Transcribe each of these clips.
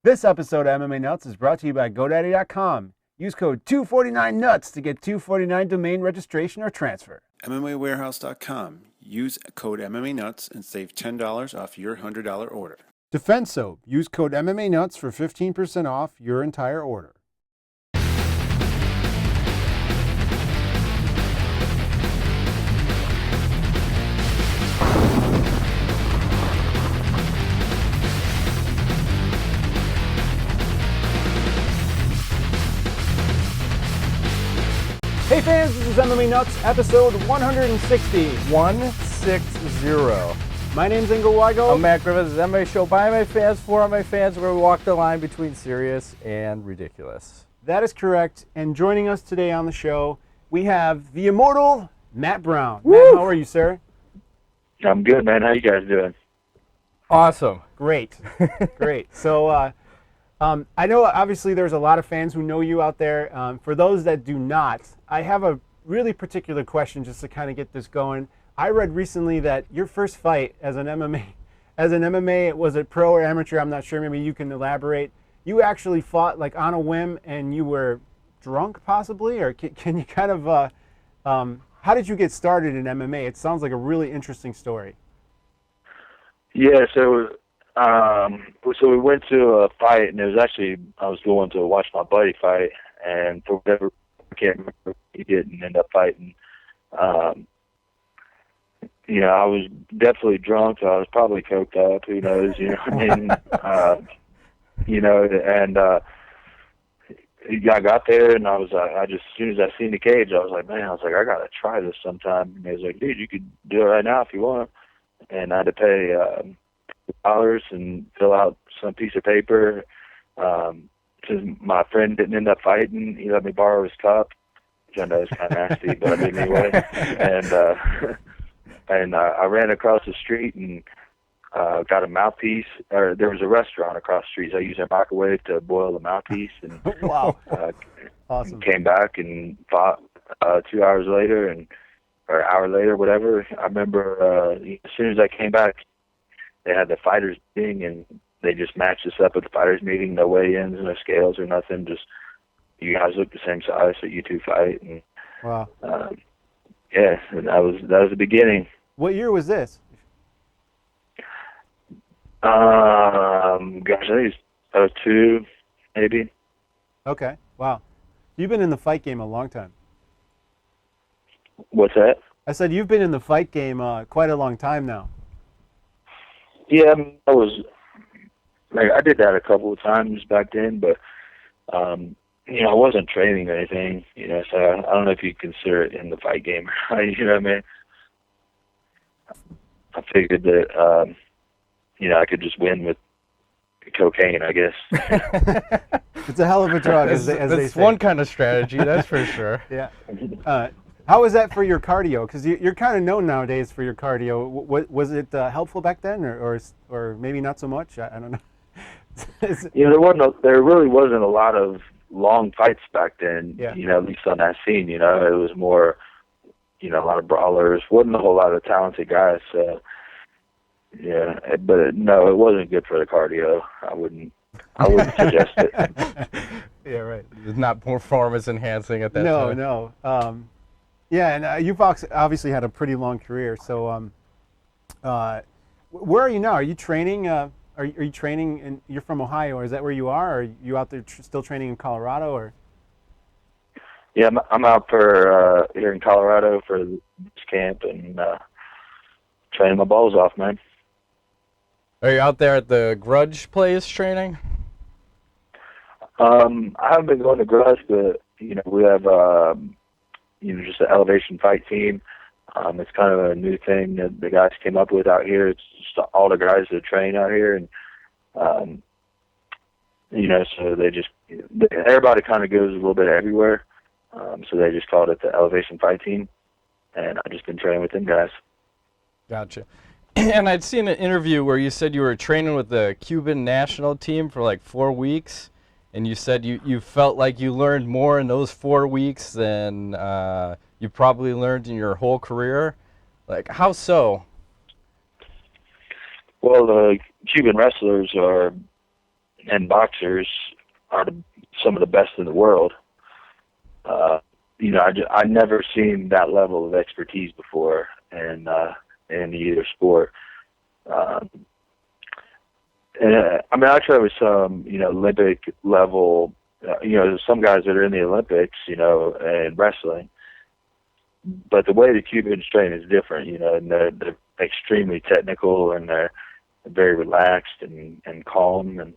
This episode of MMA Nuts is brought to you by GoDaddy.com. Use code 249NUTS to get $249 domain registration or transfer. MMAwarehouse.com. Use code MMANUTS and save $10 off your $100 order. Defense Soap. Use code MMA Nuts for 15% off your entire order. Hey fans, this is MMA Nuts, episode 160. 160. My name's Ingo Weigel. I'm Matt Griffiths. This is MMA Show by MMA fans, for MMA fans, where we walk the line between serious and ridiculous. That is correct. And joining us today on the show, we have the Immortal, Matt Brown. Woo! Matt, how are you, sir? I'm good, man. How you guys doing? Awesome. Great. Great. So I know obviously there's a lot of fans who know you out there. For those that do not, I have a really particular question just to kind of get this going. I read recently that your first fight as an MMA, was it pro or amateur? I'm not sure. Maybe you can elaborate. You actually fought like on a whim and you were drunk possibly? Or can you kind of, how did you get started in MMA? It sounds like a really interesting story. Yeah, so we went to a fight, and it was actually, I was going to watch my buddy fight, and for whatever, I can't remember, he didn't end up fighting. You know, I was definitely drunk, so I was probably coked up, who knows, you know what I mean? You know, and I got there, and I was as soon as I seen the cage, I was like, I got to try this sometime. And he was like, dude, you could do it right now if you want. And I had to pay $2 and fill out some piece of paper. Because my friend didn't end up fighting, he let me borrow his cup, which I know is kind of nasty, but I did anyway. And I ran across the street and got a mouthpiece. Or there was a restaurant across the street, so I used a microwave to boil the mouthpiece. And Wow. Awesome. came back and fought 2 hours later, or an hour later, whatever. I remember as soon as I came back, they had the fighters meeting, and they just matched us up at the fighters meeting. No weigh-ins, no scales or nothing. Just you guys look the same size, so you two fight. And Wow. yeah, and that was the beginning. What year was this? Gosh, I think it's 02, maybe. Okay. Wow. You've been in the fight game a long time. What's that? I said you've been in the fight game quite a long time now. Yeah, I did that a couple of times back then, but you know, I wasn't training or anything, you know, so I don't know if you consider it in the fight game, you know what I mean? I figured that, you know, I could just win with cocaine, I guess. It's a hell of a drug, as they That's say. one kind of strategy, that's for sure. Yeah. How was that for your cardio? Because you're kind of known nowadays for your cardio. Was it helpful back then, or maybe not so much? I don't know. You know, there really wasn't a lot of long fights back then. Yeah. You know, at least on that scene. You know, it was more, you know, a lot of brawlers. Wasn't a whole lot of talented guys. So yeah, but no, it wasn't good for the cardio. I wouldn't suggest it. Yeah, right. It's not performance enhancing at that time. No. Yeah, and you've obviously had a pretty long career. So, where are you now? Are you training? Are you training? And you're from Ohio, or is that where you are? Or are you out there still training in Colorado? Or Yeah, I'm out for here in Colorado for this camp and training my balls off, man. Are you out there at the Grudge Place training? I haven't been going to Grudge, but you know, we have you know, just an elevation fight team. It's kind of a new thing that the guys came up with out here. It's just all the guys that train out here, and you know, so everybody kind of goes a little bit everywhere. So they just called it the elevation fight team, and I've just been training with them guys. Gotcha. And I'd seen an interview where you said you were training with the Cuban national team for like 4 weeks, and you said you felt like you learned more in those 4 weeks than you probably learned in your whole career. Like, how so? Well, the Cuban wrestlers are, and boxers are some of the best in the world. I never seen that level of expertise before in either sport. Actually, there was some, Olympic level, some guys that are in the Olympics, in wrestling. But the way the Cubans train is different, and they're extremely technical, and they're very relaxed and calm. And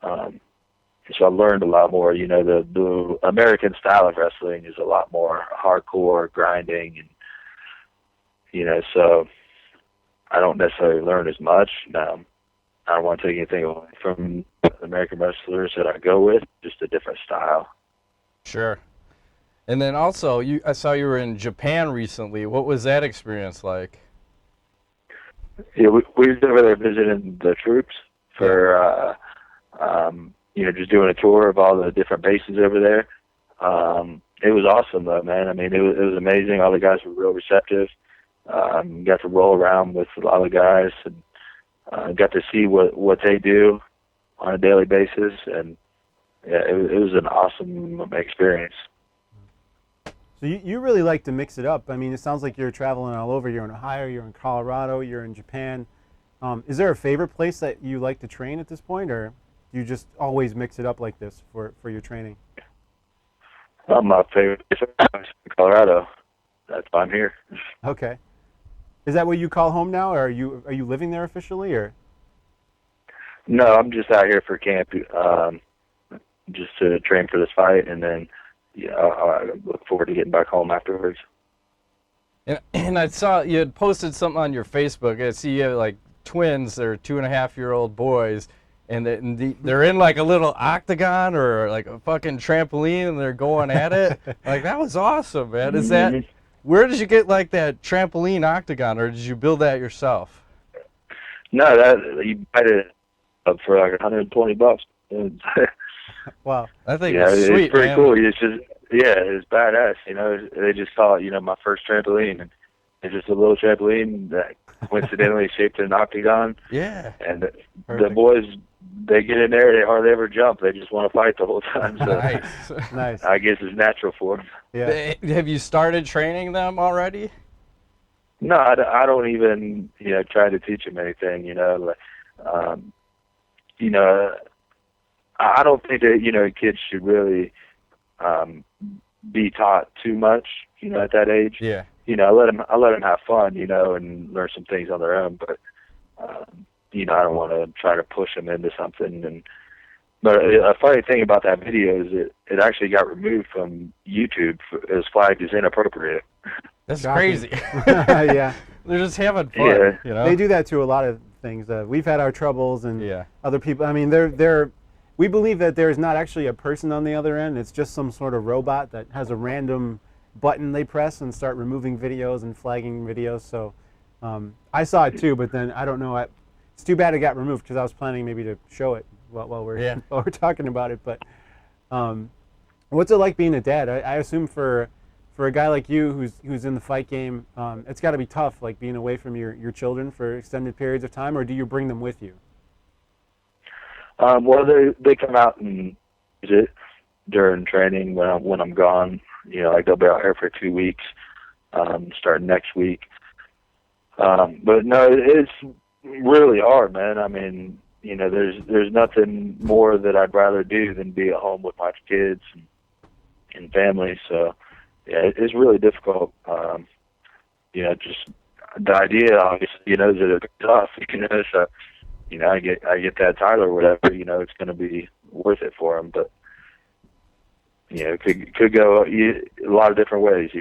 so I learned a lot more. The American style of wrestling is a lot more hardcore, grinding, and, so I don't necessarily learn as much. I don't want to take anything away from American wrestlers that I go with, just a different style. Sure. And then also, I saw you were in Japan recently. What was that experience like? Yeah, we was over there visiting the troops for, just doing a tour of all the different bases over there. It was awesome, though, man. I mean, it was amazing. All the guys were real receptive. Got to roll around with a lot of guys, and got to see what they do on a daily basis, and yeah, it was an awesome experience. So you really like to mix it up. I mean, it sounds like you're traveling all over. You're in Ohio, you're in Colorado, you're in Japan. Is there a favorite place that you like to train at this point, or do you just always mix it up like this for your training? My favorite place is Colorado. That's why I'm here. Okay. Is that what you call home now, or are you living there officially, or? No, I'm just out here for camp, just to train for this fight, and then I look forward to getting back home afterwards. And I saw you had posted something on your Facebook. I see you have like twins. They're 2.5-year-old boys, and they're in like a little octagon or like a fucking trampoline, and they're going at it. Like, that was awesome, man. Is that, where did you get like that trampoline octagon, or did you build that yourself? No, that you buy it up for like $120. Wow. I think it's sweet, it's pretty man. cool. It's just, it's badass. They just saw it, my first trampoline, and it's just a little trampoline that coincidentally shaped an octagon. Yeah. And the Perfect. boys, they get in there, they hardly ever jump. They just want to fight the whole time. So Nice. Nice. I guess it's natural for them. Yeah. Have you started training them already? No, I don't even, try to teach them anything, I don't think that, kids should really be taught too much, at that age. Yeah. I let them have fun, and learn some things on their own, but I don't want to try to push them into something. But a funny thing about that video is it actually got removed from YouTube. It was flagged as inappropriate. That's Shocking. crazy. Yeah. They're just having fun, Yeah. They do that to a lot of things. We've had our troubles, and Yeah. other people. I mean, we believe that there is not actually a person on the other end. It's just some sort of robot that has a random button they press and start removing videos and flagging videos. So I saw it too, but then I don't know. It's too bad it got removed, because I was planning maybe to show it while we're talking about it. But what's it like being a dad? I assume for a guy like you who's in the fight game, it's got to be tough, like being away from your children for extended periods of time, or do you bring them with you? Well, they come out and visit during training when I'm gone. Like they'll be out here for 2 weeks, starting next week. But no, it's really hard, man. I mean, there's nothing more that I'd rather do than be at home with my kids and family. So yeah, it's really difficult. Just the idea, obviously, is that it's tough. So. I get that title or whatever, it's going to be worth it for them. But, it could go a lot of different ways,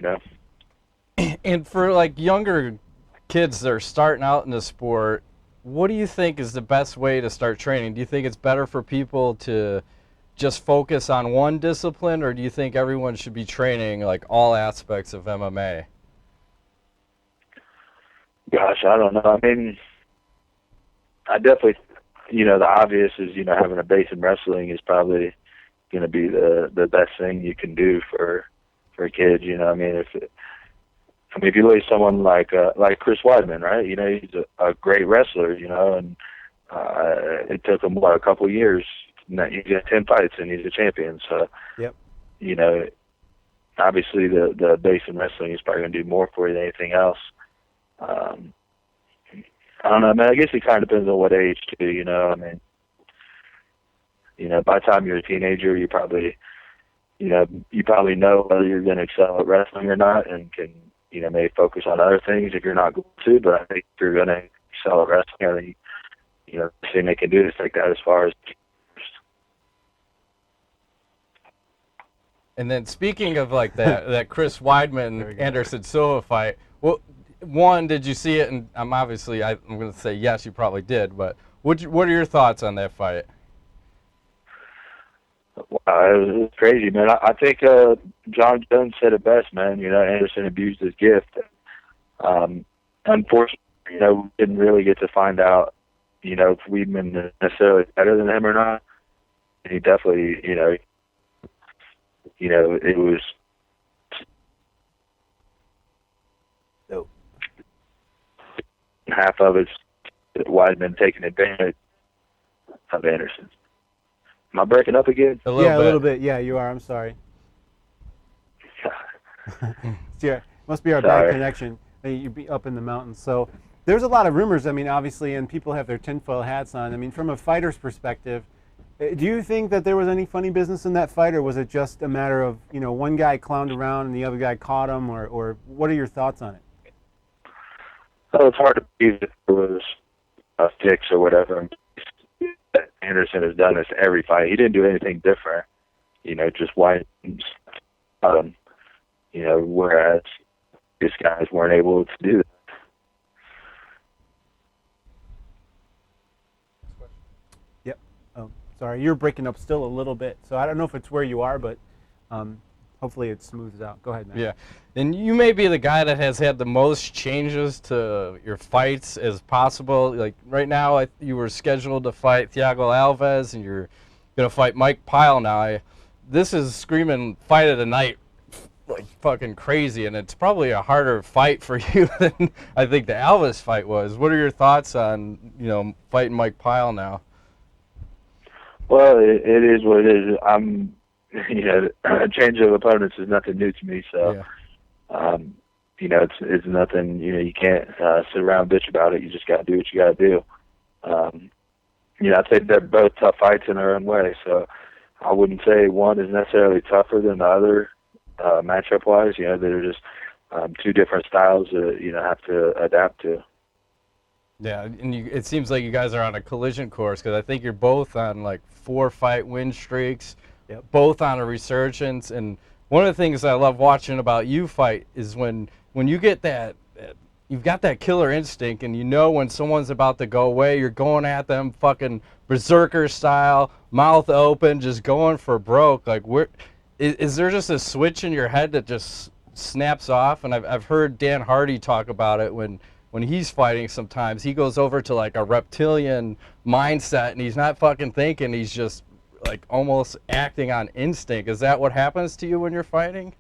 And for like younger kids that are starting out in the sport, what do you think is the best way to start training? Do you think it's better for people to just focus on one discipline, or do you think everyone should be training like all aspects of MMA? Gosh, I don't know. I mean, I definitely, the obvious is, having a base in wrestling is probably going to be the best thing you can do for a kid. I mean, if you look at someone like Chris Weidman, right? He's a great wrestler, and it took him a couple of years, he's got 10 fights and he's a champion. So, Yep. you know, obviously the base in wrestling is probably going to do more for you than anything else. I don't know, man. I guess it kind of depends on what age too. You know, I mean, you know, by the time you're a teenager, you probably know whether you're going to excel at wrestling or not, and can, you know, maybe focus on other things if you're not going to. But I think if you're going to excel at wrestling, I think, you know, the thing they can do is take that as far as. And then speaking of like that Chris Weidman Anderson Silva fight, well, one, did you see it? And I'm going to say yes, you probably did. But what are your thoughts on that fight? Wow, it was crazy, man. I think John Jones said it best, man. You know, Anderson abused his gift. Unfortunately, you know, we didn't really get to find out, you know, if Weidman is necessarily better than him or not. He definitely, you know, it was. Oh. Half of it's Weidman taking advantage of Anderson. Am I breaking up again? A little bit. Yeah, you are. I'm sorry. Yeah, must be our bad connection. You'd be up in the mountains. So there's a lot of rumors. I mean, obviously, and people have their tinfoil hats on. I mean, from a fighter's perspective, do you think that there was any funny business in that fight, or was it just a matter of, you know, one guy clowned around and the other guy caught him, or what are your thoughts on it? Well, it's hard to believe if there was a fix or whatever. Anderson has done this every fight. He didn't do anything different, you know, just White, you know, whereas these guys weren't able to do that. Yep. Oh, sorry, you're breaking up still a little bit. So I don't know if it's where you are, but hopefully it smooths out. Go ahead, man. Yeah, and you may be the guy that has had the most changes to your fights as possible. Like right now, you were scheduled to fight Thiago Alves, and you're going to fight Mike Pyle now. This is screaming fight of the night like fucking crazy, and it's probably a harder fight for you than I think the Alves fight was. What are your thoughts on, you know, fighting Mike Pyle now? Well, it is what it is. You know, a change of opponents is nothing new to me, so, yeah. You know, it's nothing, you know, you can't sit around and bitch about it. You just got to do what you got to do. You know, I think they're both tough fights in their own way, so I wouldn't say one is necessarily tougher than the other matchup-wise. You know, they're just two different styles that, you know, have to adapt to. Yeah, and it seems like you guys are on a collision course, because I think you're both on like 4-fight win streaks. Yep. Both on a resurgence, and one of the things I love watching about you fight is when you get that, you've got that killer instinct, and you know when someone's about to go away, you're going at them fucking berserker style, mouth open, just going for broke. Like, is there just a switch in your head that just snaps off? And I've heard Dan Hardy talk about it when he's fighting. Sometimes he goes over to like a reptilian mindset, and he's not fucking thinking, he's just like almost acting on instinct. Is that what happens to you when you're fighting?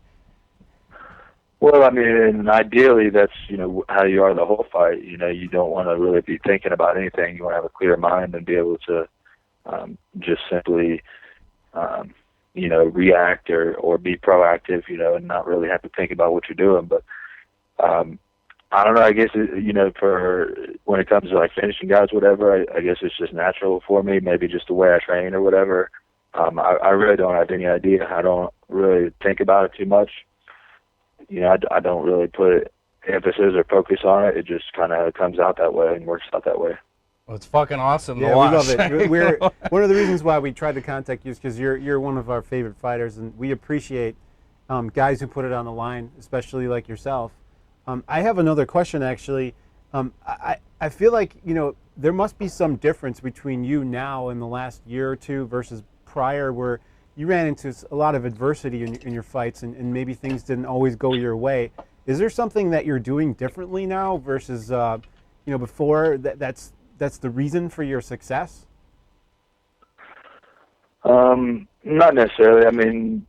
Well, I mean, ideally that's, you know, how you are the whole fight. You know, you don't want to really be thinking about anything. You want to have a clear mind and be able to just simply, you know, react or be proactive, you know, and not really have to think about what you're doing. But I don't know, I guess, you know, for when it comes to like finishing guys, whatever, I guess it's just natural for me, maybe just the way I train or whatever. I really don't have any idea. I don't really think about it too much. You know, I don't really put emphasis or focus on it. It just kind of comes out that way and works out that way. Well, it's fucking awesome to watch. We love it. We're one of the reasons why we tried to contact you is because you're one of our favorite fighters, and we appreciate guys who put it on the line, especially like yourself. I have another question, actually. I feel like, you know, there must be some difference between you now in the last year or two versus prior, where you ran into a lot of adversity in your fights, and maybe things didn't always go your way. Is there something that you're doing differently now versus, you know, before that's the reason for your success? Not necessarily. I mean,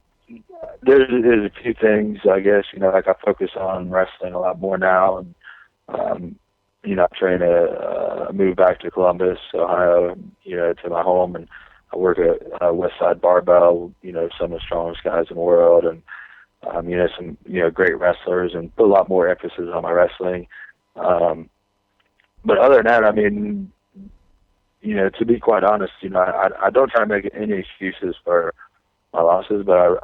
there's a few things, I guess, you know, like I focus on wrestling a lot more now, and you know, I'm trying to move back to Columbus, Ohio, you know, to my home, and I work at Westside Barbell, some of the strongest guys in the world, and some great wrestlers, and put a lot more emphasis on my wrestling. But other than that, I mean, to be quite honest, I don't try to make any excuses for my losses, but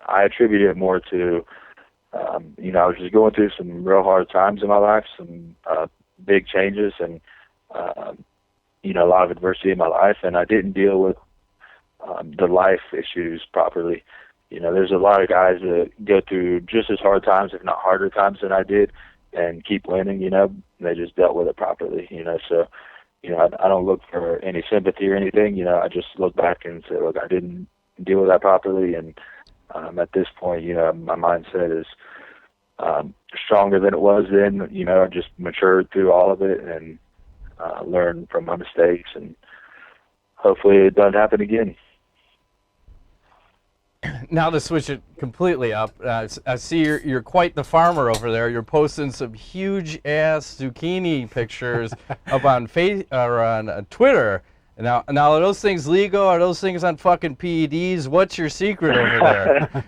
I attribute it more to, I was just going through some real hard times in my life, some big changes, and a lot of adversity in my life, and I didn't deal with the life issues properly. There's a lot of guys that go through just as hard times, if not harder times than I did, and keep winning, they just dealt with it properly, so, I don't look for any sympathy or anything, I just look back and say, look, I didn't deal with that properly, and at this point, my mindset is stronger than it was then, I just matured through all of it and learned from my mistakes, and hopefully it doesn't happen again. Now to switch it completely up, I see you're quite the farmer over there. You're posting some huge ass zucchini pictures up on Twitter. Now are those things legal? Are those things on fucking PEDs? What's your secret over there?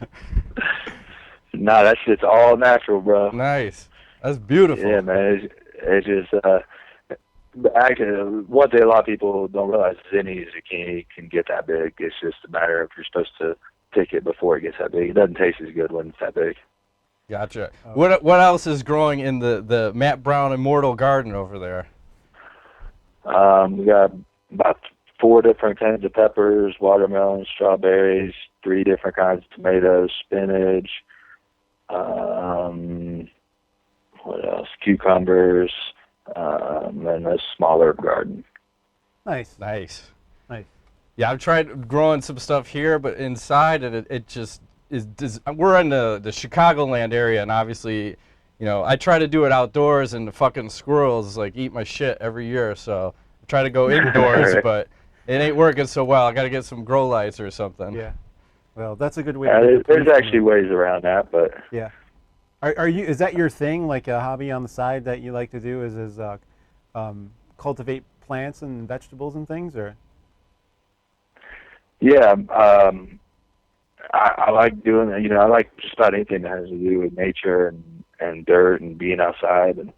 No, that shit's all natural, bro. Nice. That's beautiful. Yeah, man. It's just actually one thing a lot of people don't realize is any zucchini can get that big. It's just a matter of you're supposed to pick it before it gets that big. It doesn't taste as good when it's that big. Gotcha. What else is growing in the Matt Brown Immortal garden over there? We got about 4 different kinds of peppers, watermelon, strawberries, 3 different kinds of tomatoes, spinach, what else? Cucumbers, and a smaller garden. Nice. Yeah, I've tried growing some stuff here, but inside it just is. We're in the Chicagoland area, and obviously, I try to do it outdoors, and the fucking squirrels eat my shit every year. So I try to go indoors, but it ain't working so well. I got to get some grow lights or something. Yeah. Well, that's a good way. To there's actually ways around that, but yeah. Are you? Is that your thing? Like a hobby on the side that you like to do? Is cultivate plants and vegetables and things, or? Yeah, I like doing that. I like just about anything that has to do with nature and dirt and being outside. And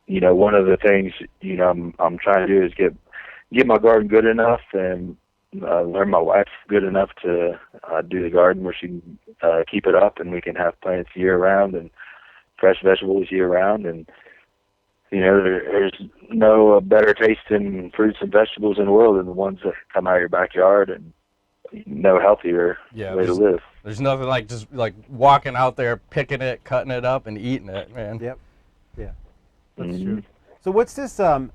one of the things I'm trying to do is get my garden good enough and learn my wife good enough to do the garden where she can keep it up, and we can have plants year round and fresh vegetables year round. And there's no better tasting fruits and vegetables in the world than the ones that come out of your backyard, and no healthier way to live. There's nothing like just walking out there, picking it, cutting it up, and eating it, man. Yep. Yeah. That's true. So what's this? Kind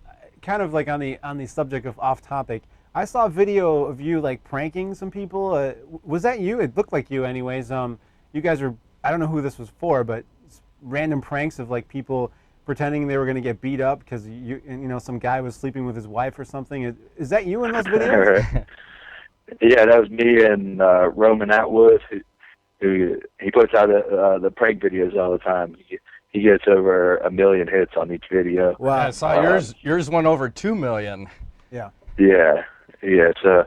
of on the subject of off topic. I saw a video of you pranking some people. Was that you? It looked like you, anyways. You guys were. I don't know who this was for, but random pranks of people pretending they were going to get beat up because some guy was sleeping with his wife or something. Is that you in those videos? Yeah, that was me and Roman Atwood, who he puts out the prank videos all the time. He gets over 1 million hits on each video. Wow. Yeah, I saw yours. Yours went over 2 million. Yeah. Yeah. So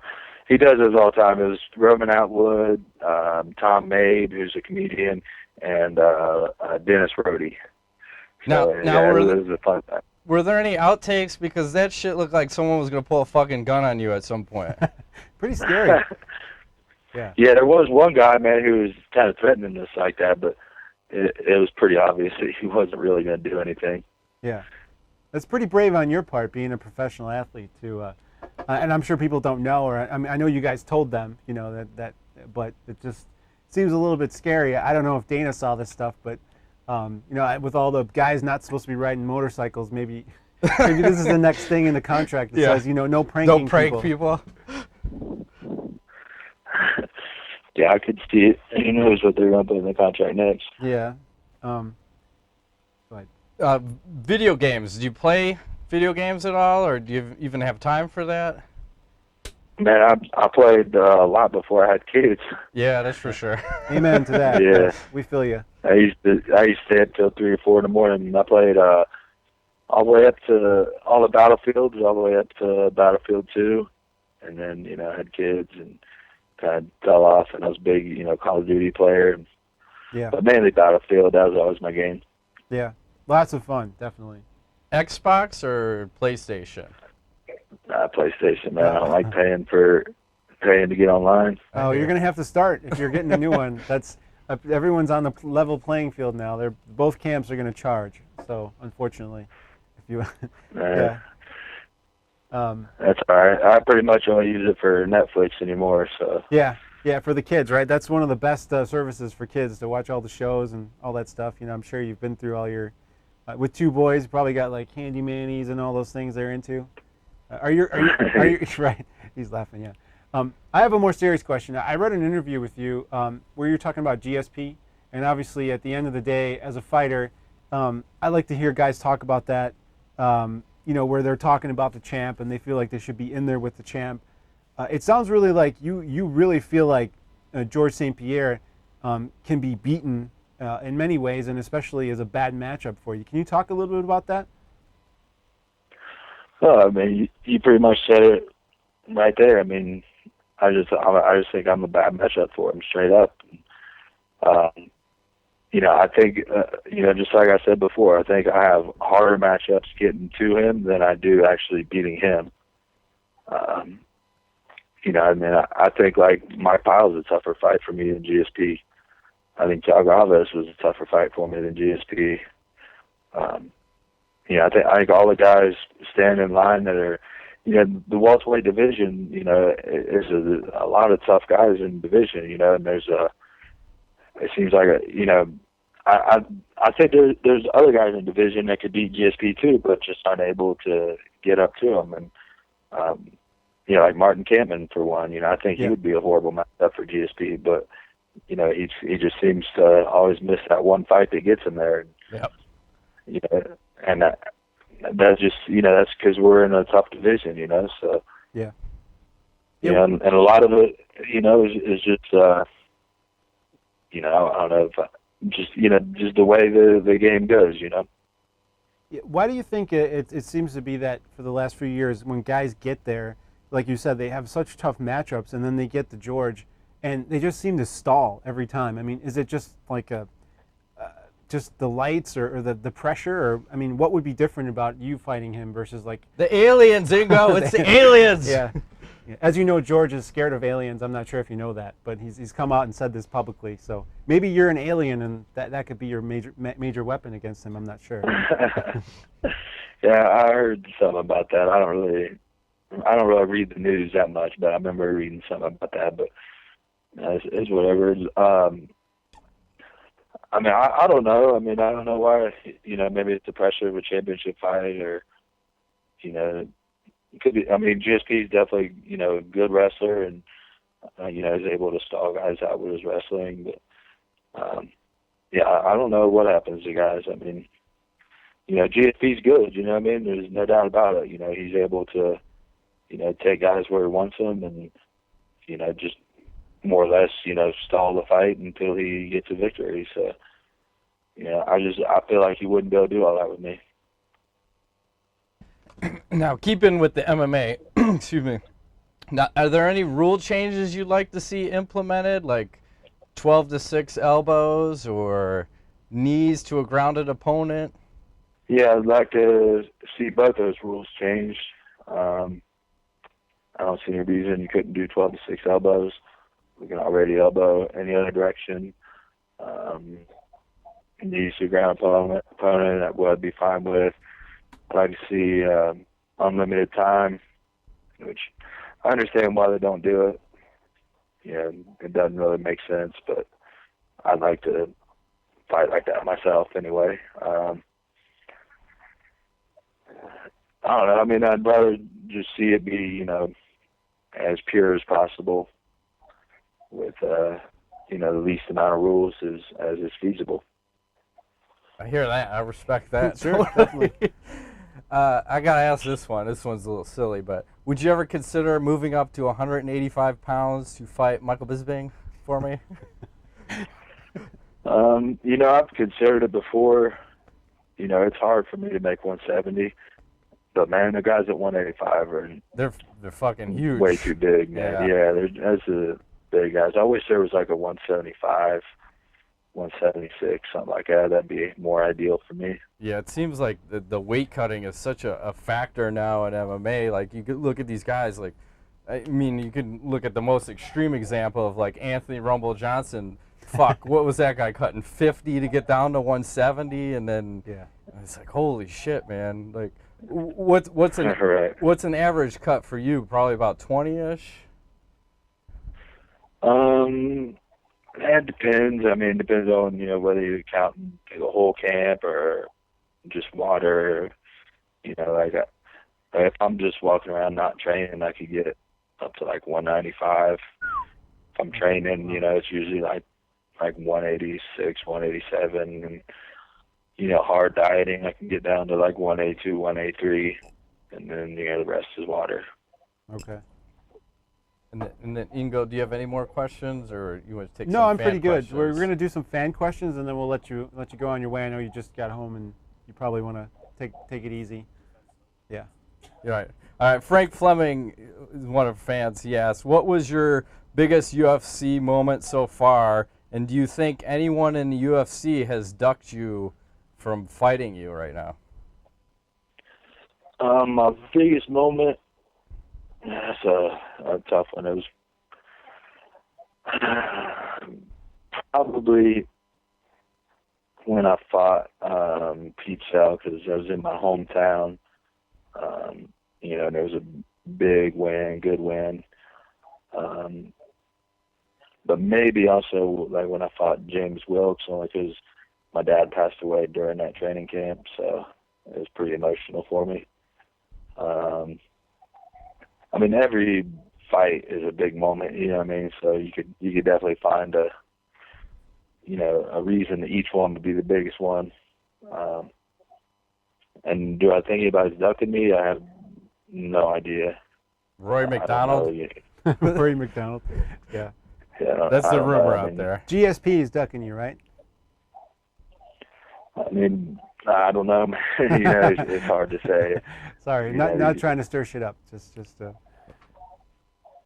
he does this all the time. It was Roman Atwood, Tom Mabe, who's a comedian, and Dennis Rohde. So, it was a fun time. Were there any outtakes? Because that shit looked like someone was going to pull a fucking gun on you at some point. Pretty scary. Yeah. Yeah, there was one guy, man, who was kind of threatening us like that, but it was pretty obvious that he wasn't really going to do anything. Yeah. That's pretty brave on your part, being a professional athlete, too. And I'm sure people don't know, or I know you guys told them, that, but it just seems a little bit scary. I don't know if Dana saw this stuff, but with all the guys not supposed to be riding motorcycles, maybe this is the next thing in the contract that says, no pranking. No prank people. Yeah, I could see it. Who knows what they're going to put in the contract next? Yeah. Go ahead. Video games. Do you play video games at all, or do you even have time for that? Man, I played a lot before I had kids. Yeah, that's for sure. Amen to that. Yeah. We feel you. I used to stay up till 3 or 4 in the morning, and I played all the way up to all the Battlefields, all the way up to Battlefield 2, and then, you know, I had kids and kind of fell off, and I was a big, you know, Call of Duty player. Yeah. But mainly Battlefield, that was always my game. Yeah. Lots of fun, definitely. Xbox or PlayStation? PlayStation, man. I don't like paying to get online. Oh, you're going to have to start if you're getting a new one. That's everyone's on the level playing field now. They're both camps are going to charge. So, unfortunately, if you yeah. That's all right. I pretty much only use it for Netflix anymore. So yeah, for the kids, right? That's one of the best services for kids to watch all the shows and all that stuff. You know, I'm sure you've been through all your with two boys. You probably got like Handy Mannies and all those things they're into. Are you right? He's laughing. Yeah. I have a more serious question. I read an interview with you where you're talking about GSP, and obviously at the end of the day, as a fighter, I like to hear guys talk about that. You know, where they're talking about the champ and they feel like they should be in there with the champ. It sounds really like you really feel like George St. Pierre can be beaten in many ways, and especially as a bad matchup for you. Can you talk a little bit about that? Well, I mean, you pretty much said it right there. I mean, I just think I'm a bad matchup for him, straight up. You know, I think, you know, just like I said before, I think I have harder matchups getting to him than I do actually beating him. You know, I mean, I think, like, Mike Pyle is a tougher fight for me than GSP. I think Thiago Alves was a tougher fight for me than GSP. You know, I think all the guys stand in line that are, you know, the welterweight division, you know, is a lot of tough guys in the division, you know, and it seems like, you know, I think there's other guys in the division that could beat GSP too, but just unable to get up to him. And, you know, like Martin Kampman, for one, you know, I think he would be a horrible matchup for GSP, but, you know, he just seems to always miss that one fight that gets him there. Yep. You know, and that's just, you know, that's because we're in a tough division, you know, so. Yeah. You know, and a lot of it, you know, is just, you know, I don't know if just, you know, just the way the game goes, you know. Why do you think it seems to be that for the last few years when guys get there, like you said, they have such tough matchups and then they get to George and they just seem to stall every time? I mean, is it just like just the lights or the pressure? Or, I mean, what would be different about you fighting him versus like... The aliens, Ingo! It's the aliens! Yeah. As you know, George is scared of aliens. I'm not sure if you know that, but he's come out and said this publicly. So maybe you're an alien, and that could be your major weapon against him. I'm not sure. Yeah, I heard something about that. I don't really read the news that much, but I remember reading something about that. But it's whatever. I mean, I don't know. I mean, I don't know why. You know, maybe it's the pressure of a championship fight, or you know. It could be. I mean, GSP is definitely, you know, a good wrestler, and you know, is able to stall guys out with his wrestling. But yeah, I don't know what happens to guys. I mean, you know, GSP's good. You know what I mean? There's no doubt about it. You know, he's able to, you know, take guys where he wants them, and you know, just more or less, you know, stall the fight until he gets a victory. So, you know, I feel like he wouldn't be able to do all that with me. Now, keeping with the MMA, excuse me, now, are there any rule changes you'd like to see implemented, like 12-6 elbows or knees to a grounded opponent? Yeah, I'd like to see both those rules changed. I don't see any reason you couldn't do 12-6 elbows. We can already elbow any other direction. Knees to ground opponent, that would be fine with. I'd like to see unlimited time, which I understand why they don't do it. Yeah, it doesn't really make sense, but I'd like to fight like that myself anyway. I don't know. I mean, I'd rather just see it be, you know, as pure as possible with, you know, the least amount of rules as is feasible. I hear that. I respect that. Sure, definitely. I got to ask this one. This one's a little silly, but would you ever consider moving up to 185 pounds to fight Michael Bisping for me? You know, I've considered it before. You know, it's hard for me to make 170. But man, the guys at 185 are They're fucking huge. way too big, man. Yeah, that's the big guys. I wish there was like a 175, 176, something like that. That'd be more ideal for me. Yeah, it seems like the weight cutting is such a factor now in MMA. Like, you could look at these guys, like, I mean, you could look at the most extreme example of, like, Anthony Rumble Johnson. Fuck, what was that guy cutting? 50 to get down to 170, and then it's like, holy shit, man. Like, what's an average cut for you? Probably about 20-ish? That depends. I mean, it depends on, you know, whether you're counting the whole camp or just water. You know, like if I'm just walking around not training, I could get up to like 195. If I'm training, you know, it's usually like 186, 187, and, you know, hard dieting, I can get down to like 182, 183, and then, you know, the rest is water. Okay. And then Ingo, do you have any more questions, or you want to take some No, I'm fan pretty good. questions? We're going to do some fan questions, and then we'll let you go on your way. I know you just got home, and you probably want to take it easy. Yeah. You're right. All right, Frank Fleming is one of the fans. He asked, what was your biggest UFC moment so far, and do you think anyone in the UFC has ducked you from fighting you right now? My biggest moment, that's a tough one. It was probably when I fought Pete Sell, because I was in my hometown. You know, and there was a big win, good win. But maybe also like when I fought James Wilkes, only because my dad passed away during that training camp, so it was pretty emotional for me. I mean, every fight is a big moment, you know what I mean? So you could definitely find a reason that each one would be the biggest one. And do I think anybody's ducking me? I have no idea. Roy McDonald? Roy McDonald. Yeah. That's the rumor out there. GSP is ducking you, right? I mean, I don't know. You know, it's hard to say. Sorry, not trying to stir shit up. Just go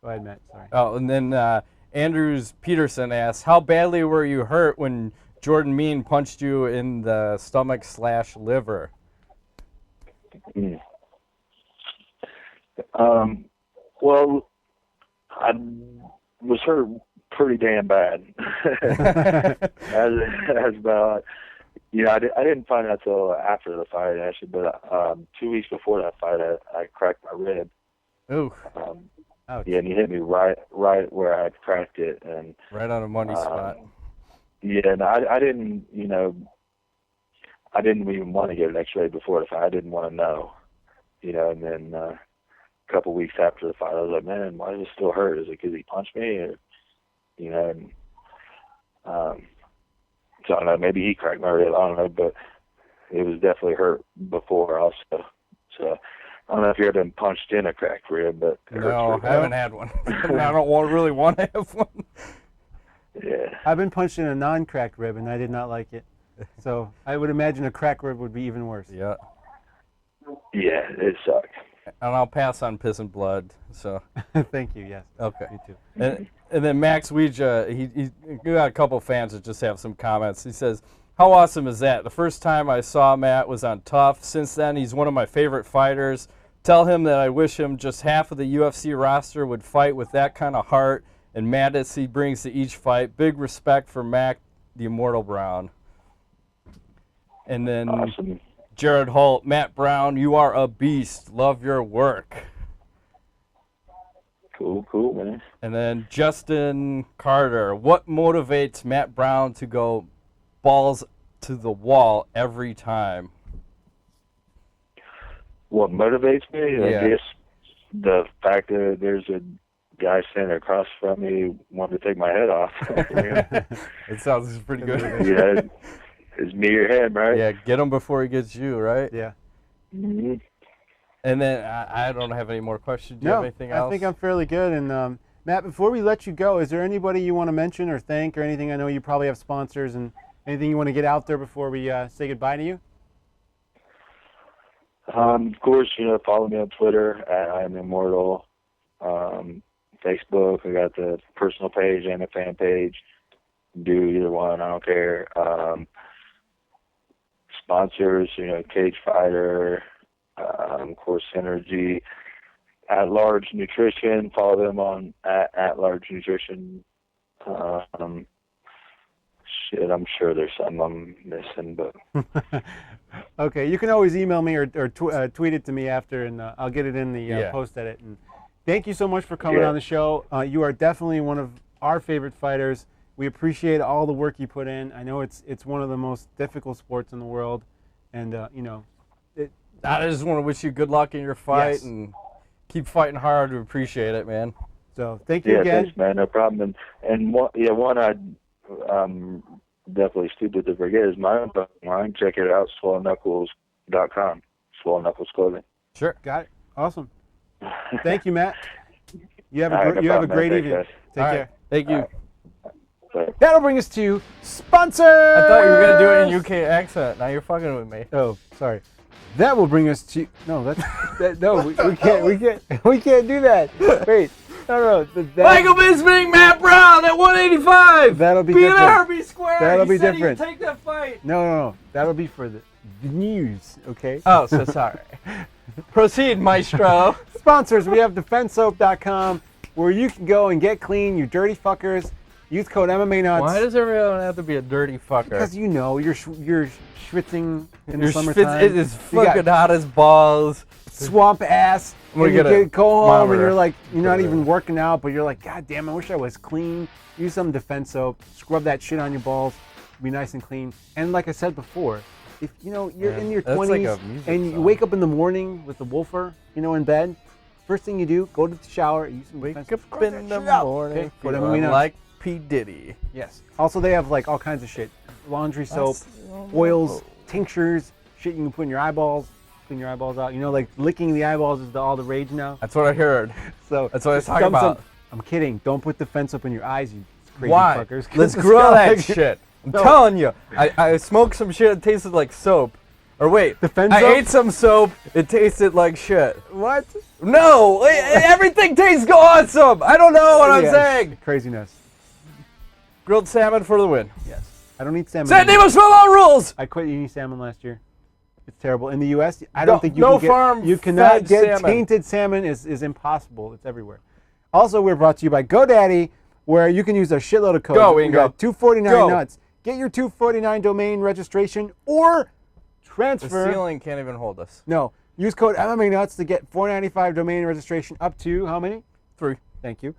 ahead, Matt. Sorry. Oh, and then Andrews Peterson asks, how badly were you hurt when Jordan Mean punched you in the stomach/liver? Well, I was hurt pretty damn bad. As about, you know, I didn't find out till after the fight, actually, but 2 weeks before that fight, I cracked my rib. Ooh. Yeah, and he hit me right where I had cracked it, and right on a money spot. Yeah, and I didn't, you know, I didn't even want to get an X-ray before the fight. I didn't want to know, you know. And then a couple weeks after the fight, I was like, man, why does it still hurt? Is it because he punched me, or, you know? And so I don't know. Maybe he cracked my rib. I don't know, but it was definitely hurt before also. So I don't know if you've ever been punched in a cracked rib, but no, I haven't had one. I don't really want to have one. Yeah. I've been punched in a non-cracked rib, and I did not like it. So I would imagine a cracked rib would be even worse. Yeah. Yeah, it sucked. And I'll pass on piss and blood. So. Thank you. Yes. Okay. Me too. And then Max Ouija, he got a couple fans that just have some comments. He says, how awesome is that? The first time I saw Matt was on Tough. Since then, he's one of my favorite fighters. Tell him that I wish him just half of the UFC roster would fight with that kind of heart and madness he brings to each fight. Big respect for Mac, the Immortal Brown. And then Awesome. Jared Holt, Matt Brown, you are a beast. Love your work. Cool, man. And then Justin Carter, what motivates Matt Brown to go balls to the wall every time? What motivates me? Yeah. I guess the fact that there's a guy standing across from me wanting to take my head off. It sounds pretty good. Yeah, it's me or him, right? Yeah, get him before he gets you, right? Yeah. Mm-hmm. And then I don't have any more questions. Do you have anything else? I think I'm fairly good. And Matt, before we let you go, is there anybody you want to mention or thank or anything? I know you probably have sponsors and anything you want to get out there before we say goodbye to you? Of course, follow me on Twitter at I'm Immortal. Facebook, I got the personal page and the fan page. Do either one, I don't care. Sponsors, Cage Fighter, of course, Synergy, At Large Nutrition. Follow them on at Large Nutrition. I'm sure there's some I'm missing, but. Okay, you can always email me or tweet it to me after, and I'll get it in the post edit. And thank you so much for coming on the show. You are definitely one of our favorite fighters. We appreciate all the work you put in. I know it's one of the most difficult sports in the world, and I just want to wish you good luck in your fight and keep fighting hard. We appreciate it, man. So thank you again. Thanks, man. No problem. And one I'm definitely stupid to forget is my own line. Check it out, SwollenKnuckles.com. Swollen Knuckles Clothing. Sure, got it. Awesome. Thank you, Matt. You have a great evening. Take care. Thank you. That'll bring us to sponsors. I thought you were gonna do it in UK accent. Now you're fucking with me. Oh, sorry. That will bring us to no. We can't do that. Wait. No. Michael Bisping, Matt Brown at 185. That'll be different. different. Herbie Square. That'll he be said different. He'd take that fight. No. That'll be for the news. Okay. Oh, so sorry. Proceed, Maestro. Sponsors. We have DefenseSoap.com, where you can go and get clean, you dirty fuckers. Use code MMANUTS. Why does everyone have to be a dirty fucker? Because you're schwitzing in the summertime. It is fucking hot as balls. Swamp ass. Go home and you're like, you're not even working out, but you're like, God damn, I wish I was clean. Use some Defense Soap. Scrub that shit on your balls. Be nice and clean. And like I said before, if you're in your 20s and you wake up in the morning with the woofer, in bed, first thing you do, go to the shower, use some Wake Defense up in the morning, like P. Diddy. Yes. Also, they have like all kinds of shit. Laundry soap, oils, tinctures, shit you can put in your eyeballs, clean your eyeballs out. Like licking the eyeballs is all the rage now. That's what I heard. So that's what I was talking about. I'm kidding. Don't put Defense Soap in your eyes, you crazy Why? fuckers. Let's grill that shit. I'm telling you. I smoked some shit that tasted like soap. Or wait, Defense I Soap? ate some soap. It tasted like shit. What? No, everything tastes awesome. I don't know what I'm saying. Craziness. Grilled salmon for the win. Yes. I don't eat salmon. San Dimas all rules. I quit eating salmon last year. It's terrible. In the U.S., I don't think you cannot get salmon. Tainted salmon is impossible. It's everywhere. Also, we're brought to you by GoDaddy, where you can use a shitload of codes. We got 249 nuts. Get your 249 domain registration or transfer. The ceiling can't even hold us. No. Use code MMANUTS to get $4.95 domain registration up to how many? 3. Thank you.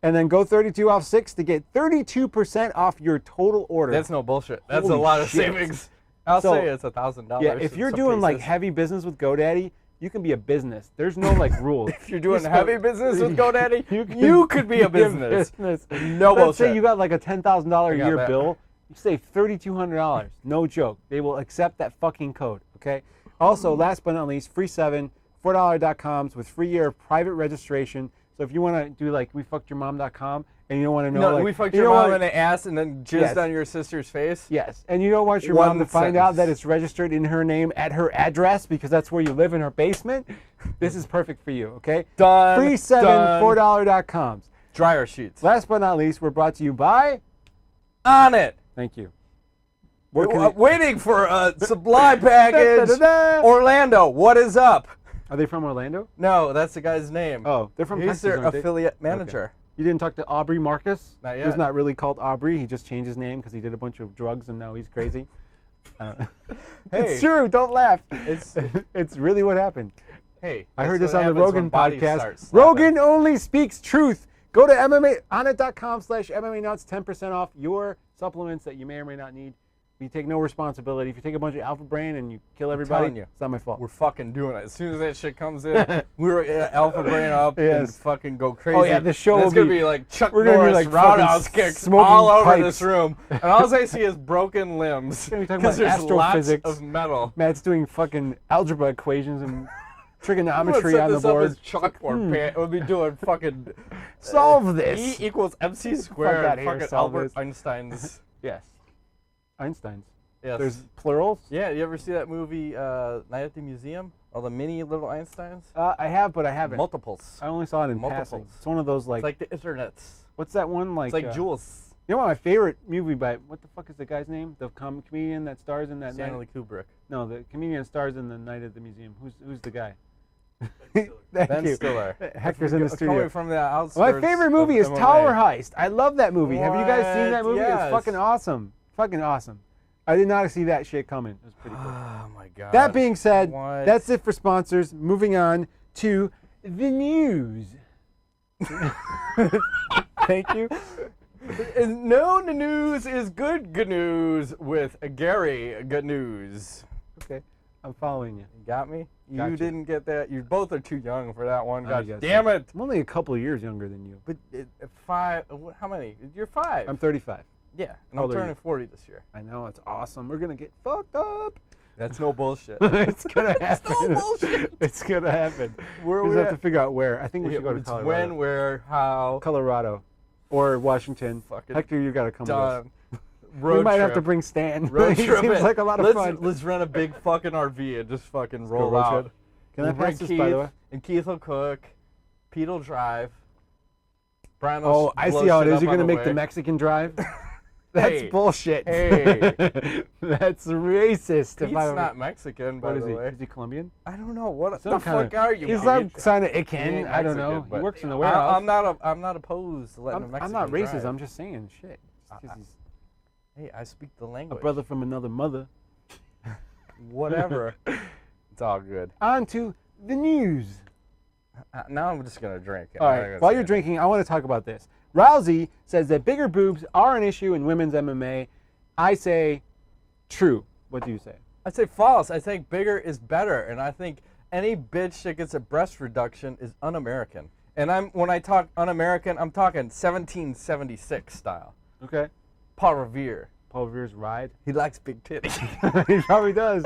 And then go 32 off 6 to get 32% off your total order. That's no bullshit. That's Holy a lot of shit. savings. I'll say it's $1,000. Yeah, if you're doing like heavy business with GoDaddy, you can be a business. There's no like rules. If you're doing heavy business with GoDaddy, you could be a business. No bullshit. Let's say you got like a $10,000 a year bill. You save $3,200. No joke. They will accept that fucking code. Okay. Also, last but not least, free 7 $4.coms with free year of private registration. So if you want to do like wefuckedyourmom.com and you don't want to know, we fucked your mom in the ass and then jizzed on your sister's face. Yes, and you don't want your mom to find out that it's registered in her name at her address because that's where you live in her basement. This is perfect for you. Okay. Done. Free 7 $4.coms. Dryer sheets. Last but not least, we're brought to you by On It. Thank you. Waiting for a supply package. Orlando, what is up? Are they from Orlando? No, that's the guy's name. Oh, they're from Texas, He's their aren't they? affiliate manager. Okay. You didn't talk to Aubrey Marcus? Not yet. He's not really called Aubrey. He just changed his name because he did a bunch of drugs and now he's crazy. Hey. It's true. Don't laugh. It's really what happened. Hey. I heard this on the Rogan podcast. Rogan only speaks truth. Go to onit.com/MMANuts, 10% off your supplements that you may or may not need. You take no responsibility. If you take a bunch of Alpha Brain and you kill everybody, it's not my fault. We're fucking doing it. As soon as that shit comes in, we're Alpha Brain up and fucking go crazy. Oh yeah, the show will gonna be like Chuck we're Norris gonna be like roundhouse kicks all over this room, and all I see is broken limbs because there's lots of metal. Matt's doing fucking algebra equations and trigonometry on the board. Chalkboard. We'll be doing fucking solve this. E equals MC squared. Fucking Albert this. Einstein's. Yes. Einstein's. Yes. There's plurals? Yeah, you ever see that movie Night at the Museum? All the mini little Einsteins? I have, but I haven't. Multiples. I only saw it in Multiples. passing. It's one of those It's like the internets. what's that one like? It's like Jules. You know what my favorite movie by what the fuck is the guy's name? The comedian that stars in that. Stanley Kubrick. No, the comedian stars in the Night at the Museum. Who's the guy? Ben Thank Stiller. you. Hector's in the studio. Coming from the outskirts. My favorite movie is of MMA. Tower Heist. I love that movie. Have you guys seen that What? movie? Yes. It's fucking awesome. Fucking awesome. I did not see that shit coming. It was pretty cool. Oh my god. That being said, What? that's it for sponsors. Moving on to the news. Thank you. No news is good news with Gary Good News. Okay, I'm following you. You got me? Gotcha. You didn't get that. You both are too young for that one. I God guess damn so. it. I'm only a couple of years younger than you. But five, how many? You're 5. I'm 35. Yeah, and How I'm old are you? turning 40 this year. I know, it's awesome. We're going to get fucked up. That's no bullshit. It's going to happen. no bullshit. It's going to happen. Where We we just have at? to figure out where. I think we should go to It's Colorado. when, where, how. Colorado. Or Washington. Fucking Hector, you got to come with us. Done. Road We might trip. have to bring Stan. Road He trip. seems like a lot of fun. Let's rent a big fucking RV and just fucking go roll road out. trip. Can We'll I pass bring this, by the way? And Keith will cook. Pete will drive. Brian will Oh, I blow see how it shit is. up You're on going to make way. the Mexican drive? That's Hey. bullshit. Hey. That's racist. Pete's not Mexican, by What is the he? way. Is he Colombian? I don't know. What Some the kinda- fuck are you? He's bitch? some kind of He Ican. ain't I don't know. Mexican, He but works in the warehouse. I'm not opposed to letting a I'm Mexican not racist. drive. I'm just saying shit. Just 'cause he's Hey, I speak the a language. brother from another mother. Whatever. It's all good. On to the news. Now I'm just gonna drink. All right. While you're drinking, I want to talk about this. Rousey says that bigger boobs are an issue in women's MMA. I say true. What do you say? I say false. I think bigger is better, and I think any bitch that gets a breast reduction is un-American. And when I talk un-American, I'm talking 1776 style. Okay. Paul Revere. Paul Revere's ride. He likes big titties. He probably does.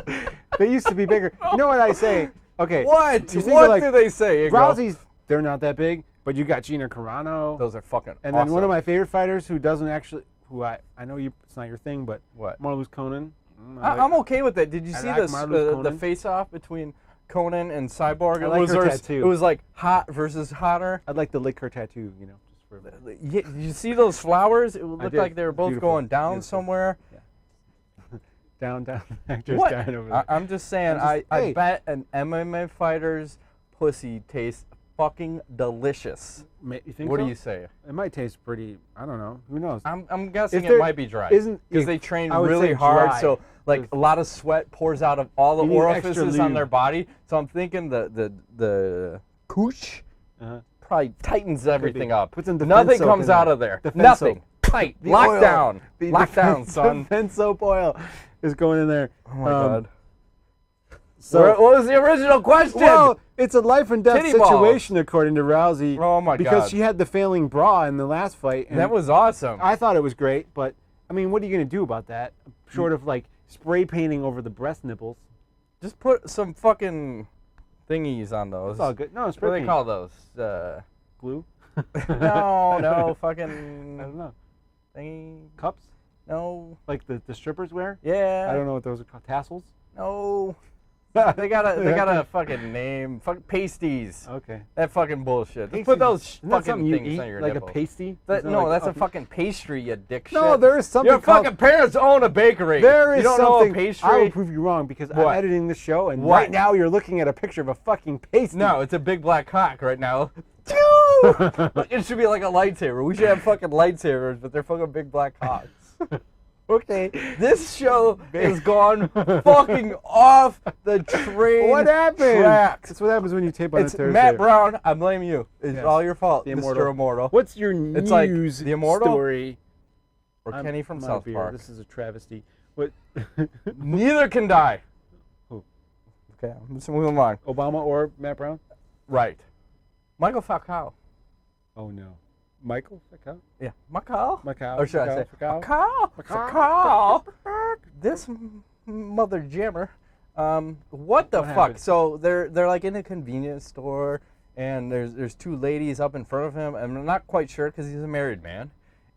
They used to be bigger. You know what I say? Okay. What? You think What like do they say? Igor? Rousey's, they're not that big, but you got Gina Carano. Those are fucking And awesome. then one of my favorite fighters who doesn't actually, I know you, it's not your thing, but What? Marloes Conan. I'm okay with that. Did you I see like this Marloes the Conan. face-off between Conan and Cyborg? I like her tattoo. It was like hot versus hotter. I'd like to lick her tattoo, you know, just for a minute. Yeah, you see those flowers? It would look did. like they were both Beautiful. going down Beautiful. somewhere. Down, actor's What? dying over there. I'm just saying. I'm just- I hey. bet an MMA fighter's pussy tastes fucking delicious. You think What so? do you say? It might taste pretty, I don't know. Who knows? I'm guessing If it there might be dry. isn't- Because they train I would really say hard, dry, so like 'cause a lot of sweat pours out of all the you need extra orifices on lube. their body. So I'm thinking the cooch Uh-huh. probably tightens everything up. Put some defense Nothing soap comes in out there. of there. Defense Nothing. soap. Tight. The Lock oil. down. The Lock down, defense- son. Defense soap oil is going in there. Oh my god. So, What was the original question? well, it's a life and death Titty balls. situation according to Rousey. Oh my because God. she had the failing bra in the last fight. And that was awesome. I thought it was great, but I mean, what are you going to do about that? Short of like spray painting over the breast nipples. Just put some fucking thingies on those. It's all good. No, spray What do they paint. call those? Glue? No, I fucking don't know. thingy. Cups? No. Like the strippers wear? Yeah. I don't know what those are called. Tassels? No. They got a fucking name. Fuck pasties. Okay. That fucking bullshit. Just Pasties. put those Isn't that fucking something you things eat, on your like nipple. a pasty? That, Isn't it no, like- that's a fucking pastry, you dick shit. No, there is something Your called... fucking parents own a bakery. There is you don't something... know a pastry? I will prove you wrong because I'm What? editing the show and What? right now you're looking at a picture of a fucking pasty. No, it's a big black cock right now. It should be like a lightsaber. We should have fucking lightsabers, but they're fucking big black cocks. Okay. This show has gone fucking off the train. What happened? Tracks. That's what happens when you tape on It's a Thursday. Matt Brown. I blame you. It's Yes. all your fault, The Mr. Immortal. Immortal. What's your It's like news the Immortal story? Or I'm- Kenny from my South beer. Park. This is a travesty. What? Neither can die. Who? Okay, let's move along. Obama or Matt Brown? Right. Michael Falcao. Oh no. Michael? Falcao? Yeah. Macau? Macau? Or should I say Falcao? Macau? Macau. This mother jammer. What the What fuck? happened? So they're like in a convenience store, and there's two ladies up in front of him, and I'm not quite sure because he's a married man,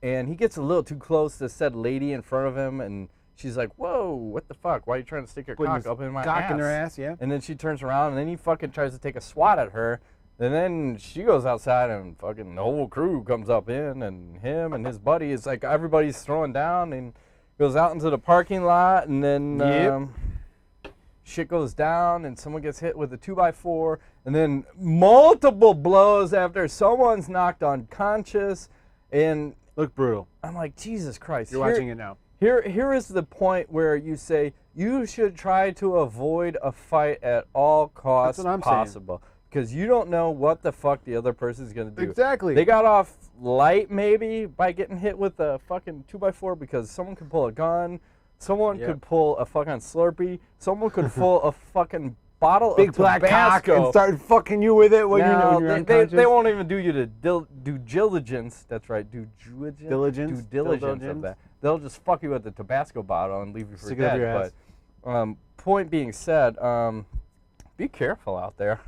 and he gets a little too close to said lady in front of him, and she's like, whoa, what the fuck? Why are you trying to stick your Putting cock his up in my cock ass? in her ass, yeah. And then she turns around, and then he fucking tries to take a swat at her. And then she goes outside, and fucking the whole crew comes up in, and him and his buddy is like, everybody's throwing down, and goes out into the parking lot, and then shit goes down, and someone gets hit with a 2x4, and then multiple blows after someone's knocked unconscious, and Look brutal. I'm like, Jesus Christ. You're watching it now. Here is the point where you say you should try to avoid a fight at all costs That's what I'm possible. Because you don't know what the fuck the other person's going to do. Exactly. They got off light maybe by getting hit with a fucking 2x4 because someone could pull a gun, someone could pull a fucking Slurpee, someone could pull a fucking bottle Big of black cock Tabasco. and start fucking you with it when Now, you're they unconscious. won't even do you to due diligence. That's right, due Diligence? due diligence of Diligence? that. They'll just fuck you with the Tabasco bottle and leave you for Stick it up dead. your ass. But point being said, be careful out there.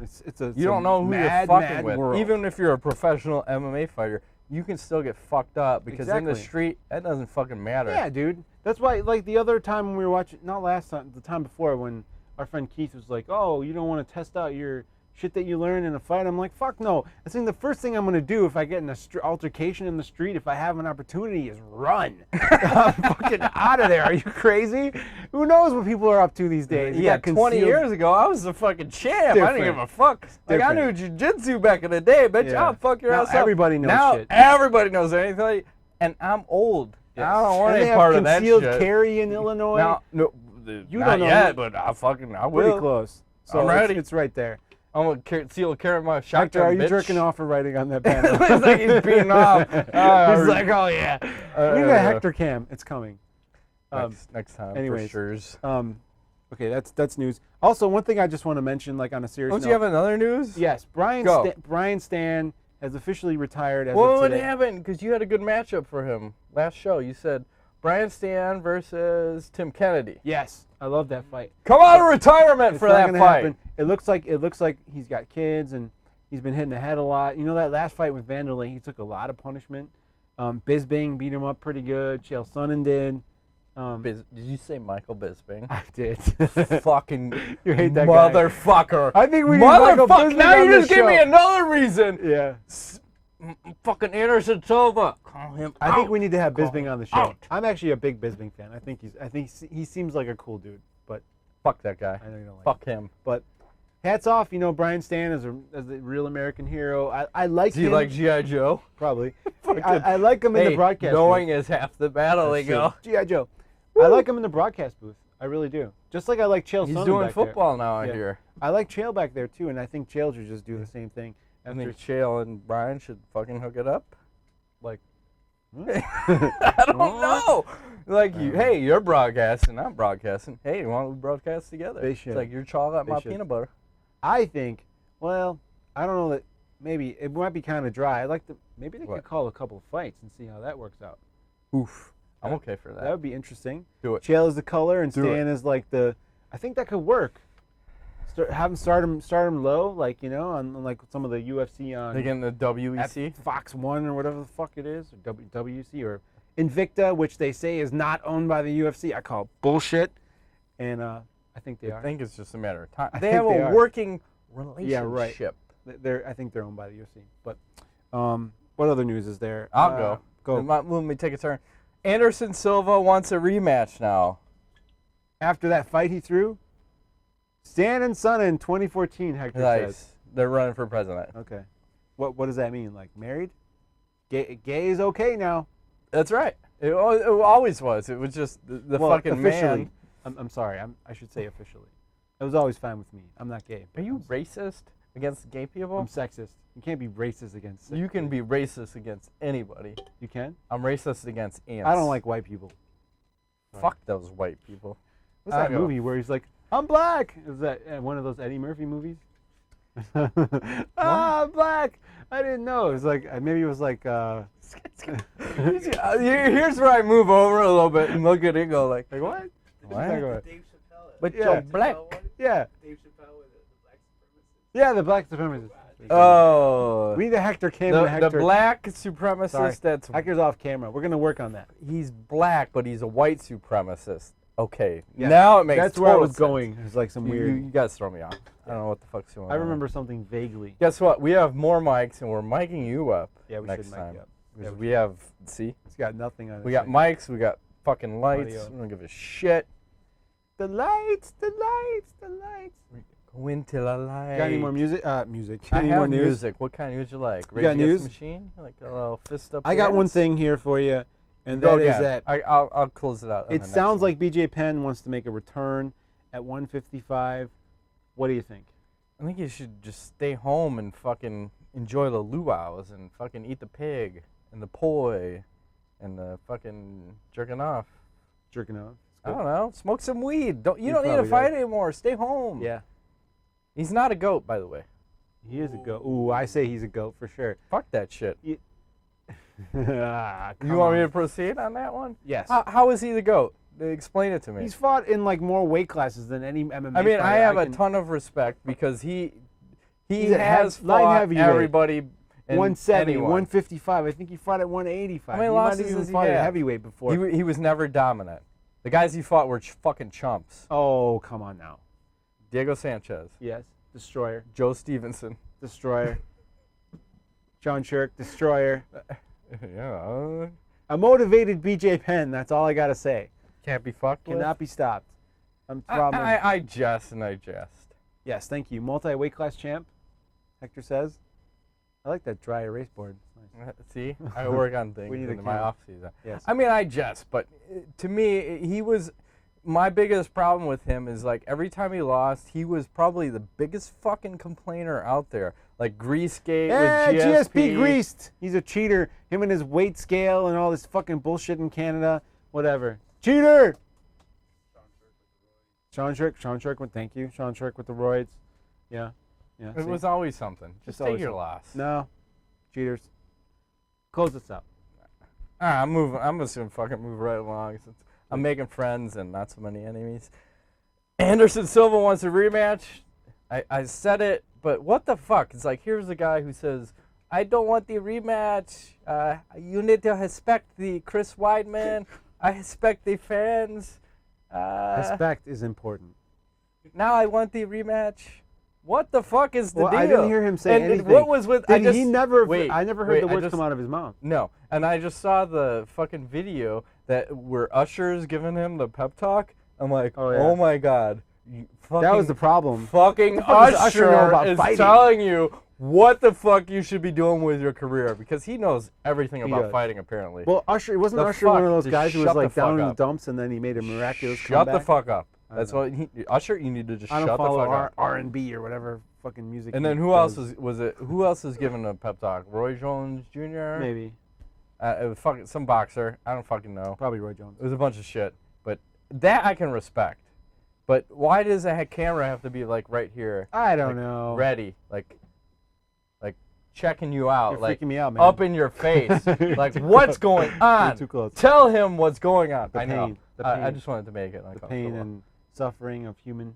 You don't know who you're fucking with. World. Even if you're a professional MMA fighter, you can still get fucked up because in the Exactly. street, that doesn't fucking matter. Yeah, dude. That's why, like, the other time when we were watching, not last time, the time before, when our friend Keith was like, oh, you don't want to test out your shit that you learned in a fight. I'm like, fuck no. I think the first thing I'm going to do if I get in an altercation in the street, if I have an opportunity, is run. I'm fucking out of there. Are you crazy? Who knows what people are up to these days? You Yeah, got 20 concealed- years ago, I was a fucking champ. I didn't give a fuck. Like, I knew jiu-jitsu back in the day, bitch. Yeah. I'll fuck your Now ass up. everybody knows now shit. everybody knows anything, and I'm old. Yes. I don't want And any they part have of that concealed shit. carry in Illinois. Now, no, You not don't know. yet, but I will. Pretty close. So I'm ready. It's right there. I'm gonna carry my Hector, shotgun, are you bitch. jerking off or writing on that banner? Looks like he's beating off. He's like, oh yeah. We need a Hector cam. It's coming. Next time, anyways, for sure. Okay, that's news. Also, one thing I just want to mention, like on a serious Don't note. you have another news? Yes, Go. Brian Stann has officially retired as Well, of what today. happened? Because you had a good matchup for him last show. You said Brian Stann versus Tim Kennedy. Yes, I love that fight. Come out of retirement It's for not that gonna fight. happen. It looks like he's got kids and he's been hitting the head a lot. You know that last fight with Vanderlei, he took a lot of punishment. Bisbing beat him up pretty good. Chael Sonnen did. Did you say Michael Bisping? I did. Fucking You hate that guy. motherfucker. I think we need Michael Motherfucker. Bisping Now on you this just give me show. another reason. Yeah. Fucking Anderson Silva. Call him I think out. we need to have Bisbing on the show. out. I'm actually a big Bisbing fan. I think he seems like a cool dude, but Fuck that guy. I know you don't like Fuck him. him. But hats off, Brian Stann as a real American hero. I like Do you him. like G.I. Joe? Probably. I like him in the broadcast knowing booth. is half the battle, they go. G.I. Joe. I like him in the broadcast booth. I really do. Just like I like Chael He's Sonnen doing back there. football now, I Yeah. hear. I like Chael back there too, and I think Chael should just do the same thing. I think Chael and Brian should fucking hook it up. Like, I don't know. Like, hey, you're broadcasting, I'm broadcasting. Hey, why don't we broadcast together? They should. It's like your chocolate, They my should. peanut butter. I think, well, I don't know that maybe it might be kind of dry. Maybe they What? could call a couple of fights and see how that works out. Oof. I'm okay for That that. would be interesting. Do it. Chael is the color and Do Stan is like the. I think that could work. Have him start him low, like on like some of the UFC on Again, the at WEC. Fox 1 or whatever the fuck it is, or WC or Invicta, which they say is not owned by the UFC. I call bullshit, and I think they I are. think it's just a matter of time. I They think have they a are. working relationship. Yeah, right. I think they're owned by the UFC. But what other news is there? I'll go. Go. Let me take a turn. Anderson Silva wants a rematch now. After that fight he threw, Stann and Son in 2014. Hector says. Nice. They're running for president. Okay. What does that mean? Like married? Gay is okay now. That's right. It always was. It was just the Well, fucking officially. man. I'm sorry. I should say officially. It was always fine with me. I'm not gay. Are you racist against gay people? I'm sexist. You can't be racist against. You can be racist against anybody. You can. I'm racist against ants. I don't like white people. Fuck those white people. What's that movie where he's like, "I'm black"? Is that one of those Eddie Murphy movies? I'm black. I didn't know. It was like maybe it was like. Here's where I move over a little bit and look at it and go like, Like what? what? Dave Chappelle. But Yeah. you're black. Yeah. Dave Chappelle with the black supremacist. Yeah, the black supremacists. Oh. We need a Hector Kim and a The Hector. black supremacist Sorry. that's Hector's off camera. We're gonna work on that. he's black, but he's a white supremacist. Okay. Yeah. Now it makes That's where I total was sense. going. It's like some You weird. guys throw me off. I don't know what the fuck's going on. I remember something vaguely. Guess what? We have more mics, and we're micing you up Yeah, we next should mic time. you up. Because Yeah, we have, see? It's got nothing on it. We got mics, we got fucking lights. Audio. We don't give a shit. The lights, the lights, the lights. Go into the light. Got any more music? Music. I Any have more news? music. What kind of news you like? You got Rage Against news? the Machine? Like a little fist up I the got one ass? thing here for you, and Go that is again. that I'll close it out. on it the next sounds one. like BJ Penn wants to make a return at 155. What do you think? I think you should just stay home and fucking enjoy the luau's and fucking eat the pig and the poi and the fucking jerking off. Jerking off. I don't know. Smoke some weed. Don't He need to probably fight does. anymore. Stay home. Yeah, He's not a goat, by the way. he is a goat. Ooh, I say he's a goat for sure. Fuck that shit. Ah, You come want me on. to proceed on that one? Yes. How is he the goat? Explain it to me. He's fought in like more weight classes than any MMA. I mean, I fighter have a can- ton of respect because he He's a has light fought heavyweight. everybody. And 170, anyone. 155. I think he fought at 185. How many he might losses have even does he fought at have? heavyweight before. He was never dominant. The guys he fought were fucking chumps. Oh, come on now. Diego Sanchez, Yes, Destroyer, Joe Stevenson. Destroyer. John Shirk, Destroyer. Yeah, A motivated BJ Penn. That's all I gotta say. can't be fucked with. Cannot be stopped. I'm from. I jest and I jest. Yes, thank you. Multi-weight class champ. Hector says. I like that dry erase board. It's nice. See, I work on things We need a in my camera. off season. Yes. I mean, I jest, but to me, he was. My biggest problem with him is like every time he lost, he was probably the biggest fucking complainer out there. Like Greasegate with GSP greased. He's a cheater. Him and his weight scale and all this fucking bullshit in Canada. Whatever. Cheater. Sean Shirk. Thank you. Sean Shirk with the roids. Yeah. Yeah. It see? was always something. Just It's take always your something. loss. No. Cheaters. Close this up. I'm moving. I'm just gonna fucking move right along. Since I'm making friends and not so many enemies. Anderson Silva wants a rematch. I said it, but what the fuck? It's like here's a guy who says, "I don't want the rematch. You need to respect the Chris Weidman. I respect the fans. Respect is important. Now I want the rematch." What the fuck is the Well, deal? I didn't hear him say and anything. What was with? Did I just, he never? Wait, I never heard wait, the I words just- come out of his mouth. No, and I just saw the fucking video that where Usher's giving him the pep talk. I'm like, Oh, yeah. oh my god, you fucking, That was the problem. fucking What the fuck does Usher know Usher about is fighting? telling you what the fuck you should be doing with your career because he knows everything He about does. fighting apparently. Well, Usher wasn't The Usher one of fuck? those Just guys who was shut the like down fuck in the up. dumps and then he made a miraculous Shut comeback. the fuck up. That's know. what Usher. You need to just I shut don't the follow fuck up. R&B or whatever fucking music. And he then who does. else was it? Who else is giving a pep talk? Roy Jones Jr. Maybe. It was fucking some boxer. I don't fucking know. Probably Roy Jones. It was a bunch of shit, but that I can respect. But why does a camera have to be like right here, I don't like, know. ready, like checking you out, You're like freaking me out, man. up in your face, like Too what's close. going You're on? too close. Tell him what's going on. The I know. pain, the I pain. just wanted to make it The uncomfortable. pain and suffering of human.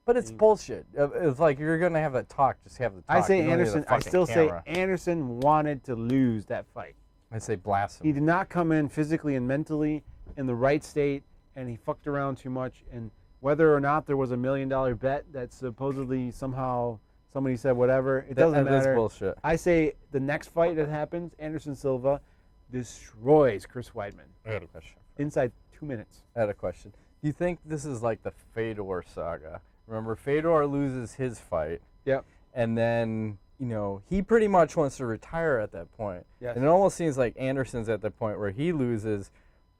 But it's bullshit. It's like you're gonna have that talk. Just have the talk. I say You don't need the Anderson. I fucking still camera. say Anderson wanted to lose that fight. I say blasphemy. He did not come in physically and mentally in the right state, and he fucked around too much. And whether or not there was $1 million bet that supposedly somehow somebody said whatever, it doesn't That's matter. bullshit. I say the next fight that happens, Anderson Silva destroys Chris Weidman I got a question. inside 2 minutes. I had a question. Do you think this is like the Fedor saga? Remember, Fedor loses his fight, Yep. and then he pretty much wants to retire at that point. Yes. And it almost seems like Anderson's at the point where he loses,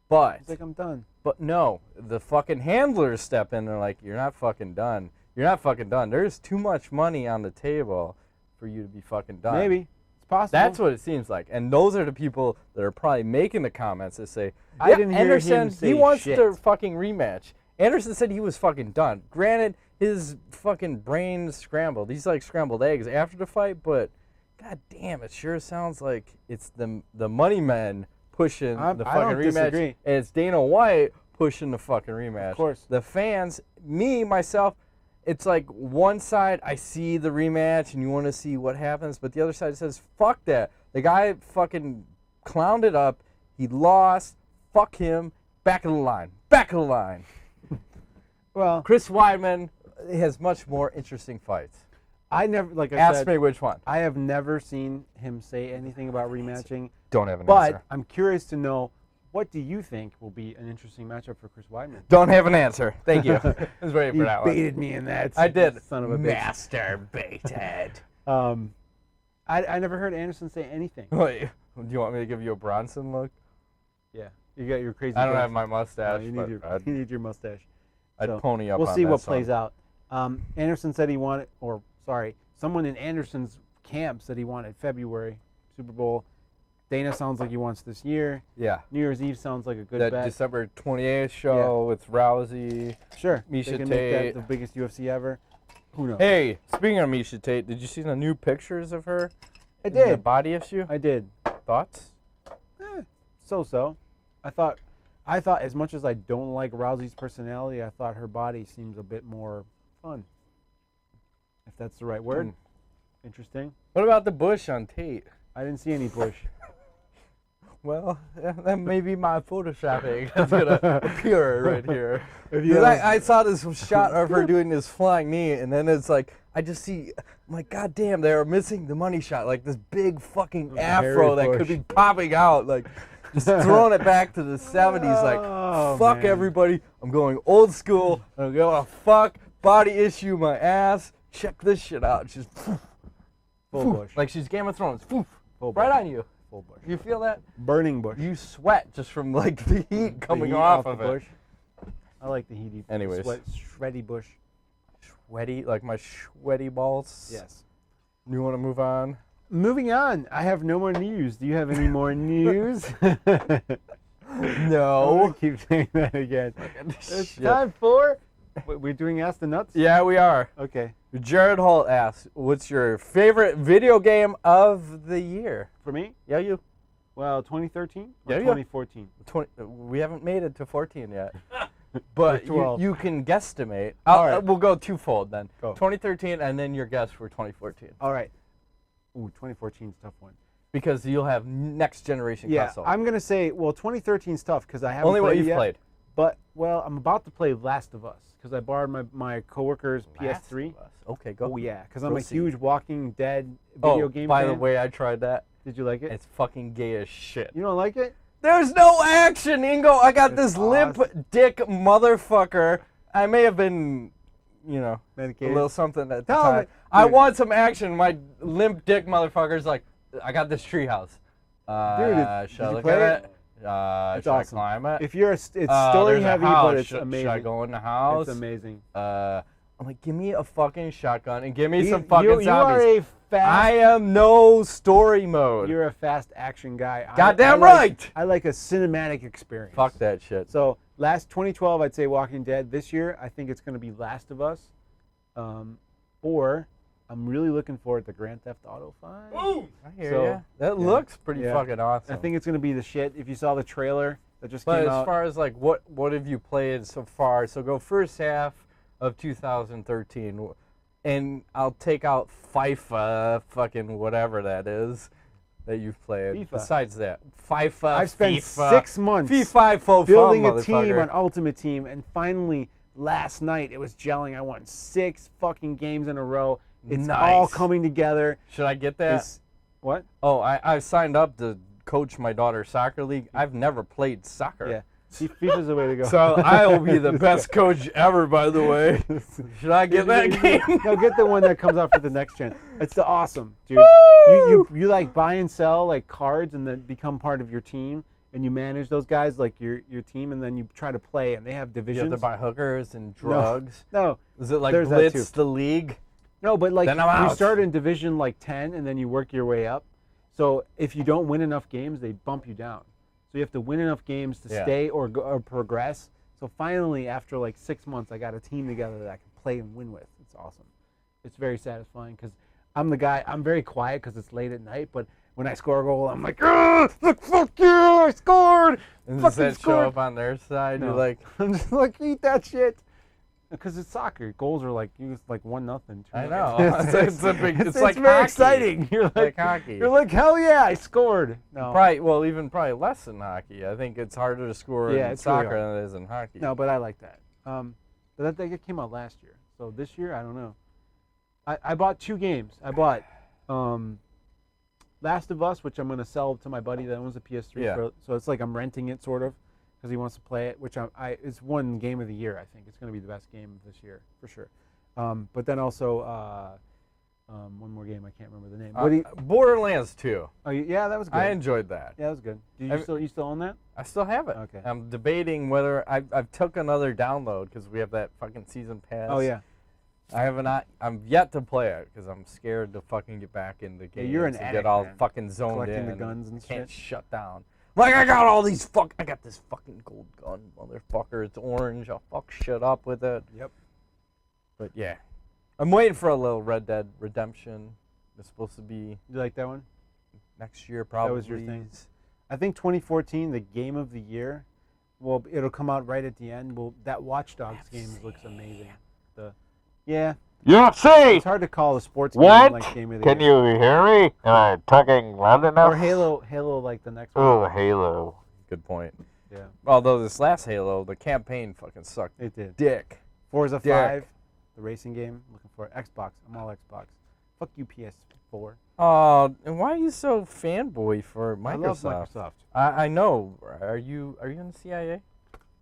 but It's like I'm done. no, the fucking handlers step in. They're like, "You're not fucking done. You're not fucking done. There's too much money on the table for you to be fucking done." Maybe it's possible. That's what it seems like. And those are the people that are probably making the comments that say, I yeah, didn't hear Anderson, him say he wants shit. to fucking rematch. Anderson said he was fucking done. Granted, his fucking brain scrambled. He's like scrambled eggs after the fight, but god damn, it sure sounds like it's the money men pushing the I fucking don't rematch. disagree. And it's Dana White pushing the fucking rematch. Of course. The fans, myself, it's like one side I see the rematch and you want to see what happens, but the other side says, fuck that. The guy fucking clowned it up. He lost. Fuck him. Back of the line. Back of the line. Well, Chris Weidman has much more interesting fights. I never, like I Ask said, me which one. I have never seen him say anything about rematching. Don't have an But answer. I'm curious to know, what do you think will be an interesting matchup for Chris Weidman? Don't have an answer. Thank you. I was waiting You for that one. baited me in that. I did. Son of a bitch. Masturbated. I never heard Anderson say anything. Wait, do you want me to give you a Bronson look? Yeah, you got your crazy. I don't face. have my No, mustache, you, but need I'd, you need your mustache. I'd pony up We'll on see that what son. plays out. Anderson said he wanted, or sorry, someone in Anderson's camp said he wanted February Super Bowl. Dana sounds like he wants this year. Yeah. New Year's Eve sounds like a good That bet. December 28th show with Rousey. Sure, Misha they can make that Tate. the biggest UFC ever. Who knows? Hey, speaking of Misha Tate, did you see the new pictures of her? I in The did. body issue? I did. Thoughts? So. I thought as much as I don't like Rousey's personality, I thought her body seems a bit more fun. If that's the right word. Interesting. What about the bush on Tate? I didn't see any bush. Well, that may be my photoshopping that's going to appear right here. If you 'Cause have- I saw this shot of her doing this flying knee, and then it's like, I just see, I'm like, God damn, they're missing the money shot. Like this big fucking afro that could bush. be popping out. Like, just throwing it back to the 70s. Like, Oh, fuck man. everybody. I'm going old school. I'm going to fuck body issue my ass. Check this shit out. She's Full bush. like she's Game of Thrones. Full Right bush. on you. Full bush. You feel that? Burning bush. You sweat just from like the heat coming The heat off the of it. bush. I like the heaty. Anyways. Shreddy bush. Sweaty, like my sweaty balls. Yes. You want to move on? Moving on. I have no more news. Do you have any more news? No. Keep saying that again. It's Shit. time for. We're doing Ask the Nuts? Yeah, we are. Okay. Jared Hall asks, "What's your favorite video game of the year?" For me? Yeah, you. Well, 2013 or Yeah, yeah. 2014? 20. We haven't made it to 14 yet. But Or 12. you can guesstimate. All right. We'll go twofold then. Go. 2013 and then your guess for 2014. All right. Ooh, 2014 is a tough one. Because you'll have next generation Yeah, console. I'm going to say, well, 2013 is tough because I haven't Only played what it you've yet. played. But, well, I'm about to play Last of Us because I borrowed my coworker's Last PS3. of Us. Okay, go. Oh, yeah, because I'm Proceed. a huge Walking Dead video game by fan. the way, I tried that. Did you like it? It's fucking gay as shit. You don't like it? There's no action, Ingo. I got this limp awesome. dick motherfucker. I may have been, a Medicated? little something at the Tell time. me. I Dude. want some action. My limp dick motherfucker's like, I got this treehouse. Dude, should I did you look play at it? it? It's should awesome. I climb it? If you're, it's story there's a heavy, house. but it's should, amazing. Should I go in the house? It's amazing. I'm like, give me a fucking shotgun and give me You- some fucking you zombies. are a fast. I am no story mode. You're a fast action guy. Goddamn like- right. I like a cinematic experience. Fuck that shit. So last 2012, I'd say Walking Dead. This year, I think it's going to be Last of Us, or I'm really looking forward to Grand Theft Auto 5. I hear So, ya. That yeah. looks pretty Yeah. fucking awesome. I think it's going to be the shit. If you saw the trailer that just But came as out, far as like what have you played so far? So go first half of 2013, and I'll take out FIFA, fucking whatever that is that you've played. FIFA. Besides that, FIFA. I've spent FIFA, 6 months FIFA fo building fun, a team motherfucker. on Ultimate Team, and finally last night it was gelling. I won 6 fucking games in a row. It's Nice. all coming together. Should I get that? It's, what? Oh, I signed up to coach my daughter's soccer league. I've never played soccer. Yeah. See, FIFA's the way to go. So I'll be the best coach ever, by the way. Should I get that game? No, get the one that comes out for the next gen. It's the awesome, dude. You like buy and sell like cards and then become part of your team, and you manage those guys like your team, and then you try to play, and they have You divisions. have to buy hookers and drugs. No, Is it like There's that Blitz too. the league? no, but like Then I'm you out. start in division like 10, and then you work your way up. So if you don't win enough games, they bump you down. So you have to win enough games to Yeah. stay or progress. So finally, after like 6 months, I got a team together that I can play and win with. It's awesome. It's very satisfying because I'm the guy. I'm very quiet because it's late at night. But when I score a goal, I'm like, look, fuck you, I scored. And Fucking does that show scored. up on their side? No. You're like, I'm just like, eat that shit. Because it's soccer. Goals are like 1-0. I know. It's a big- it's like very hockey. exciting. You're like hockey. You're like, hell yeah, I scored. No, probably less in hockey. I think it's harder to score Yeah, in it's really soccer hard. than it is in hockey. no, but I like that. But that came out last year. So this year, I don't know. I bought 2 games. I bought Last of Us, which I'm going to sell to my buddy that owns a PS3. Yeah. So it's like I'm renting it, sort of, because he wants to play it, which it's one game of the year, I think. It's going to be the best game this year, for sure. But then also one more game, I can't remember the name. Borderlands 2. Oh, yeah, that was good. I enjoyed that. Yeah, that was good. You still own that? I still have it. Okay. I'm debating whether I've took another download because we have that fucking season pass. Oh, yeah. I'm yet to play it because I'm scared to fucking get back in the game. Yeah, you're an to addict, get all man. fucking zoned Collecting in. the guns and can't shit. shut down. Like I got this fucking gold gun, motherfucker. It's orange. I'll fuck shit up with it. Yep. But yeah, I'm waiting for a little Red Dead Redemption. It's supposed to be You like that one? next year probably. That was your thing. I think 2014, the game of the year. Well, it'll come out right at the end. Well, that Watch Dogs game looks amazing. Yeah, UFC! it's hard to call a sports What? game like game of the Can year. you hear me? Am I talking loud enough? Or Halo like the next one. Oh, Halo. Good point. Yeah, Although this last Halo, the campaign fucking sucked it did. dick. Forza Dick. 5, the racing game. Looking for it. Xbox. I'm all Xbox. Fuck you, PS4. Oh, and why are you so fanboy for I love Microsoft? Microsoft. I know. Are you in the CIA?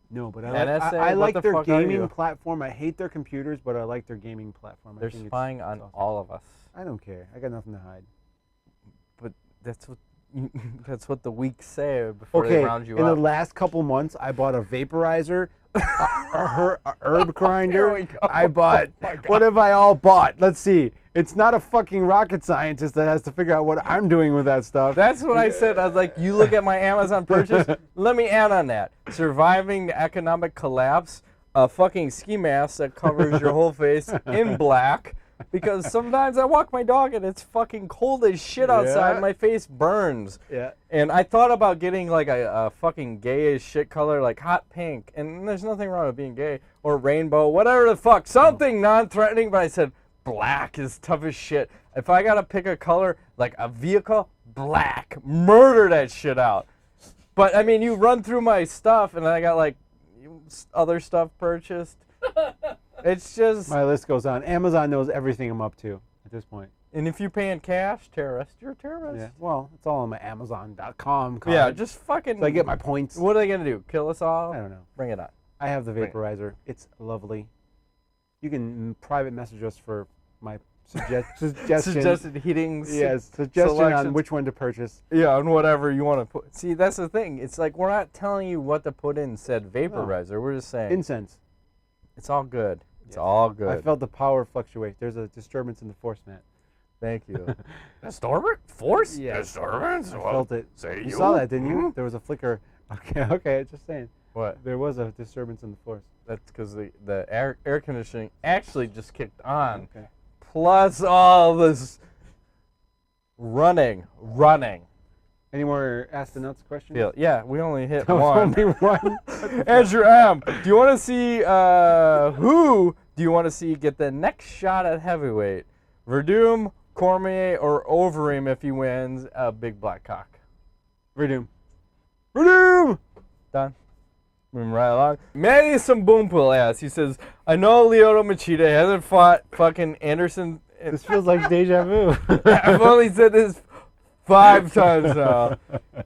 No, but NSA? I What like the their fuck are gaming you? platform. I hate their computers, but I like their gaming platform. They're I think spying it's on awesome. all of us. I don't care. I got nothing to hide. But that's what the weak say before they Okay, round you in the up. last couple months, I bought a vaporizer, a herb Here grinder. we go. I bought. Oh my God. What have I all bought? Let's see. It's not a fucking rocket scientist that has to figure out what I'm doing with that stuff. That's what I said. I was like, you look at my Amazon purchase. Let me add on that. Surviving the economic collapse, a fucking ski mask that covers your whole face in black. Because sometimes I walk my dog and it's fucking cold as shit outside. Yeah. And my face burns. Yeah. And I thought about getting like a fucking gay as shit color, like hot pink. And there's nothing wrong with being gay. Or rainbow, whatever the fuck. Something non-threatening. But I said, black is tough as shit. If I gotta pick a color, like a vehicle, black. Murder that shit out. But I mean, you run through my stuff and I got like other stuff purchased. It's just, My list goes on. Amazon knows everything I'm up to at this point. and if you pay in cash, terrorist, you're a terrorist. Yeah. Well, it's all on my Amazon.com card. Yeah, just fucking. so I get my points. What are they gonna do? Kill us all? I don't know. Bring it on. I have the Right. vaporizer. It's lovely. You can private message us for my suggestion. Suggested heating. Yes, suggestion on selections. which one to purchase. Yeah, and whatever you want to put. See, that's the thing. It's like we're not telling you what to put in said vaporizer. We're just saying Incense. it's all good. It's Yes. all good. I felt the power fluctuate. There's a disturbance in the force, Matt. Thank you. Disturbance? Force? Yeah. Disturbance? I felt it. Say You saw that, didn't you? There was a flicker. Okay, just saying. What? There was a disturbance in the force. That's because the air conditioning actually just kicked on. Okay. Plus all this running. Any more Ask the Nuts questions? Yeah, we only hit Oh, one. only one. Andrew M., do you want to see who do you want to see get the next shot at heavyweight? Verdum, Cormier, or Overeem if he wins a big black cock? Verdum. Done. Moving right along. Manny Sambumpool asks, he says, I know Lyoto Machida hasn't fought fucking Anderson. This feels like deja vu. I've only said this 5 times now.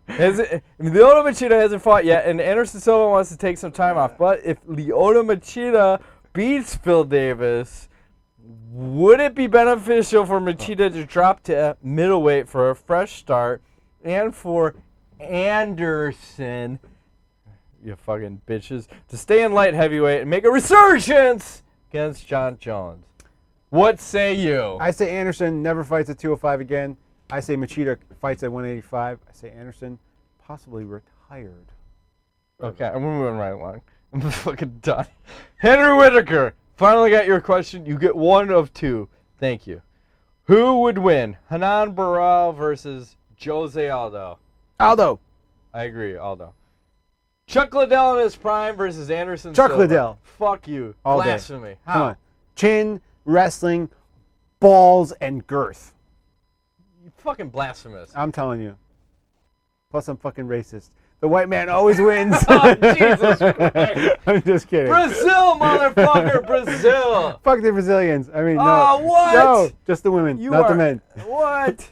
Lyoto Machida hasn't fought yet, and Anderson Silva wants to take some time off. But if Lyoto Machida beats Phil Davis, would it be beneficial for Machida to drop to middleweight for a fresh start and for Anderson, you fucking bitches, to stay in light heavyweight and make a resurgence against John Jones? What say you? I say Anderson never fights at 205 again. I say Machida fights at 185. I say Anderson possibly retired. Okay, I'm moving right along. I'm fucking done. Henry Whitaker, finally got your question. You get 1 of 2. Thank you. Who would win, Hanan Barral versus Jose Aldo? Aldo. I agree, Aldo. Chuck Liddell in his prime versus Anderson Chuck Silva. Liddell. Fuck you. All day. Blasphemy. How? Come on. Chin, wrestling, balls, and girth. You fucking blasphemous. I'm telling you. Plus, I'm fucking racist. The white man always wins. Oh, Jesus Christ. I'm just kidding. Brazil, motherfucker, Brazil. Fuck the Brazilians. I mean, no. Oh, what? No, just the women, You not are, the men. What?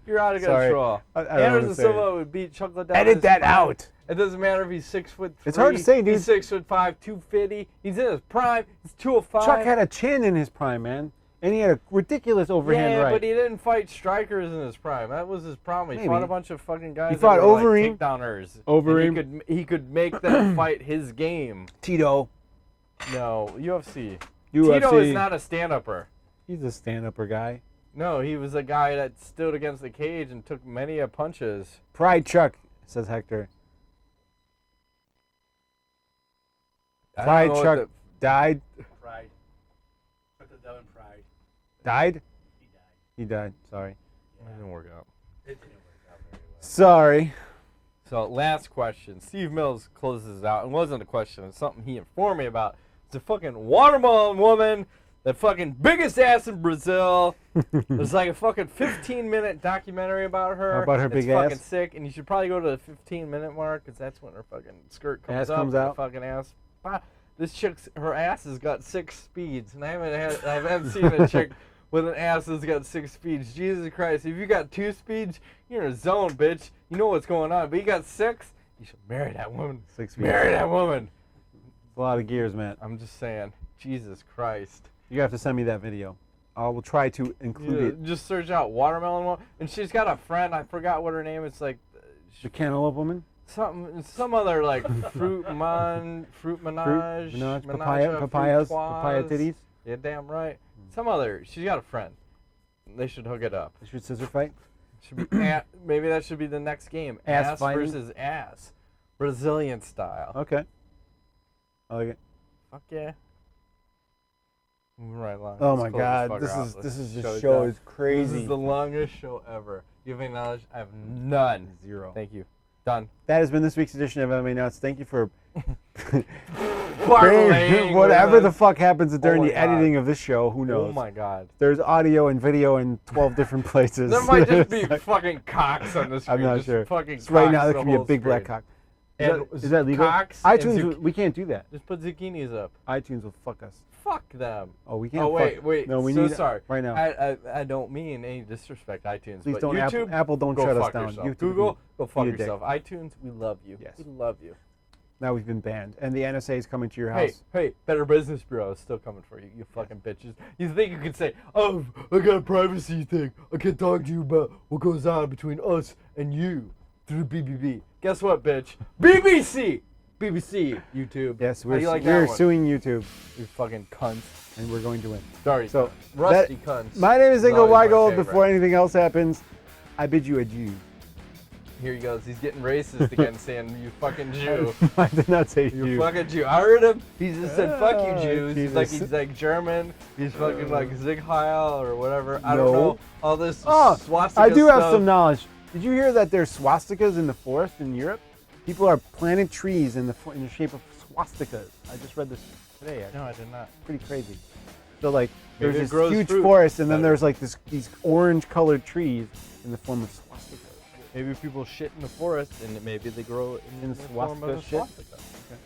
You're out of Sorry. control. I don't know what Anderson to say. Silva would beat Chuck Liddell. Edit that out. It doesn't matter if he's 6'3". It's hard to say, dude. He's 6'5", 250. He's in his prime. He's 205. Chuck had a chin in his prime, man. And he had a ridiculous overhand yeah, right. but he didn't fight strikers in his prime. That was his problem. He Maybe. fought a bunch of fucking guys. He fought that were Overeem. like takedowners. Overeem. And he could make them fight his game. Tito. No, UFC. UFC. Tito is not a stand-upper. He's a stand-upper guy. No, he was a guy that stood against the cage and took many a punches. Pride Chuck, says Hector. I don't Pride know what Chuck died. Pride. Chuck Liddell and Pride. Died? He died. He died. Sorry. It didn't work out. It didn't work out very well. Sorry. So last question. Steve Mills closes out. It wasn't a question. It's something he informed me about. It's a fucking watermelon woman. The fucking biggest ass in Brazil. There's like a fucking 15-minute documentary about her. About her it's big fucking ass? sick, and you should probably go to the 15-minute mark because that's when her fucking skirt comes Ass up. comes and out? The fucking ass. This chick's her ass has got 6 speeds, and I haven't seen a chick with an ass that's got 6 speeds. Jesus Christ! If you got 2 speeds, you're in a zone, bitch. You know what's going on. But you got 6. You should marry that woman. 6 feet. Marry that woman. It's a lot of gears, man. I'm just saying. Jesus Christ. You have to send me that video. I will try to include it. Just search out watermelon woman, and she's got a friend. I forgot what her name. It's like The cantaloupe woman? some other like fruit menage, Menage, menage papaya fruitoise. titties. Yeah, damn right. Some other. She's got a friend. They should hook it up. They should scissor fight. Should be maybe that should be the next game. Ass fighting? versus ass, Brazilian style. Okay. I like it. Fuck yeah. Moving right along. Oh Let's my close God, fucker out. this show is This crazy. is the longest show ever. You have any knowledge? I have none. 0. Thank you. Done. That has been this week's edition of MMA Thank you for Parlaying whatever with the us. fuck happens during my the God. editing of this show. Who knows? Oh my God. There's audio and video in 12 different places. There might just be It's like- fucking cocks on the screen. I'm not just sure. Fucking So right cocks now, there the could be a whole big black screen. cock. And Is that legal? cocks and iTunes, we can't do that. Just put zucchinis up. iTunes will fuck us. Fuck them. Oh, we can't. Oh wait. No, we so need sorry. right now. I don't mean any disrespect, iTunes. Please but don't. YouTube, Apple don't go shut us fuck down. yourself. YouTube Google, go fuck a dick. yourself. iTunes, we love you. Yes. We love you. Now we've been banned, and the NSA is coming to your Hey, house. hey, Better Business Bureau is still coming for you, you fucking bitches. You think you could say, oh, I got a privacy thing. I can't talk to you about what goes on between us and you through the BBB. Guess what, bitch? BBC! BBC, YouTube. Yes, How do you like we're that one? suing YouTube, You fucking cunts. and we're going to win. Sorry, So, rusty cunts. My name is Ingo always my Weigel. favorite. Before anything else happens, I bid you adieu. Here he goes. He's getting racist again, saying, you fucking Jew. I did not say You you. fucking Jew. I heard him. He just said, fuck you, Oh, Jews. Jesus. He's like German. He's fucking like Zig Heil or whatever. I No. don't know. All this Oh, swastika I do have stuff. some knowledge. Did you hear that there's swastikas in the forest in Europe? People are planting trees in the shape of swastikas. I just read this today. Actually. No, I did not. Pretty crazy. So like, Maybe there's it this grows huge fruit forest, and then better. there's like these orange-colored trees in the form of swastikas. Maybe people shit in the forest and maybe they grow in the form of a swastika shit? swastika.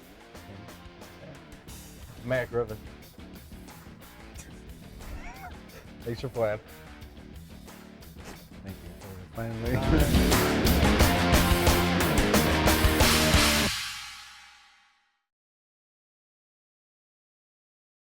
Matt Griffin. Thanks for playing. Thank you. Finally.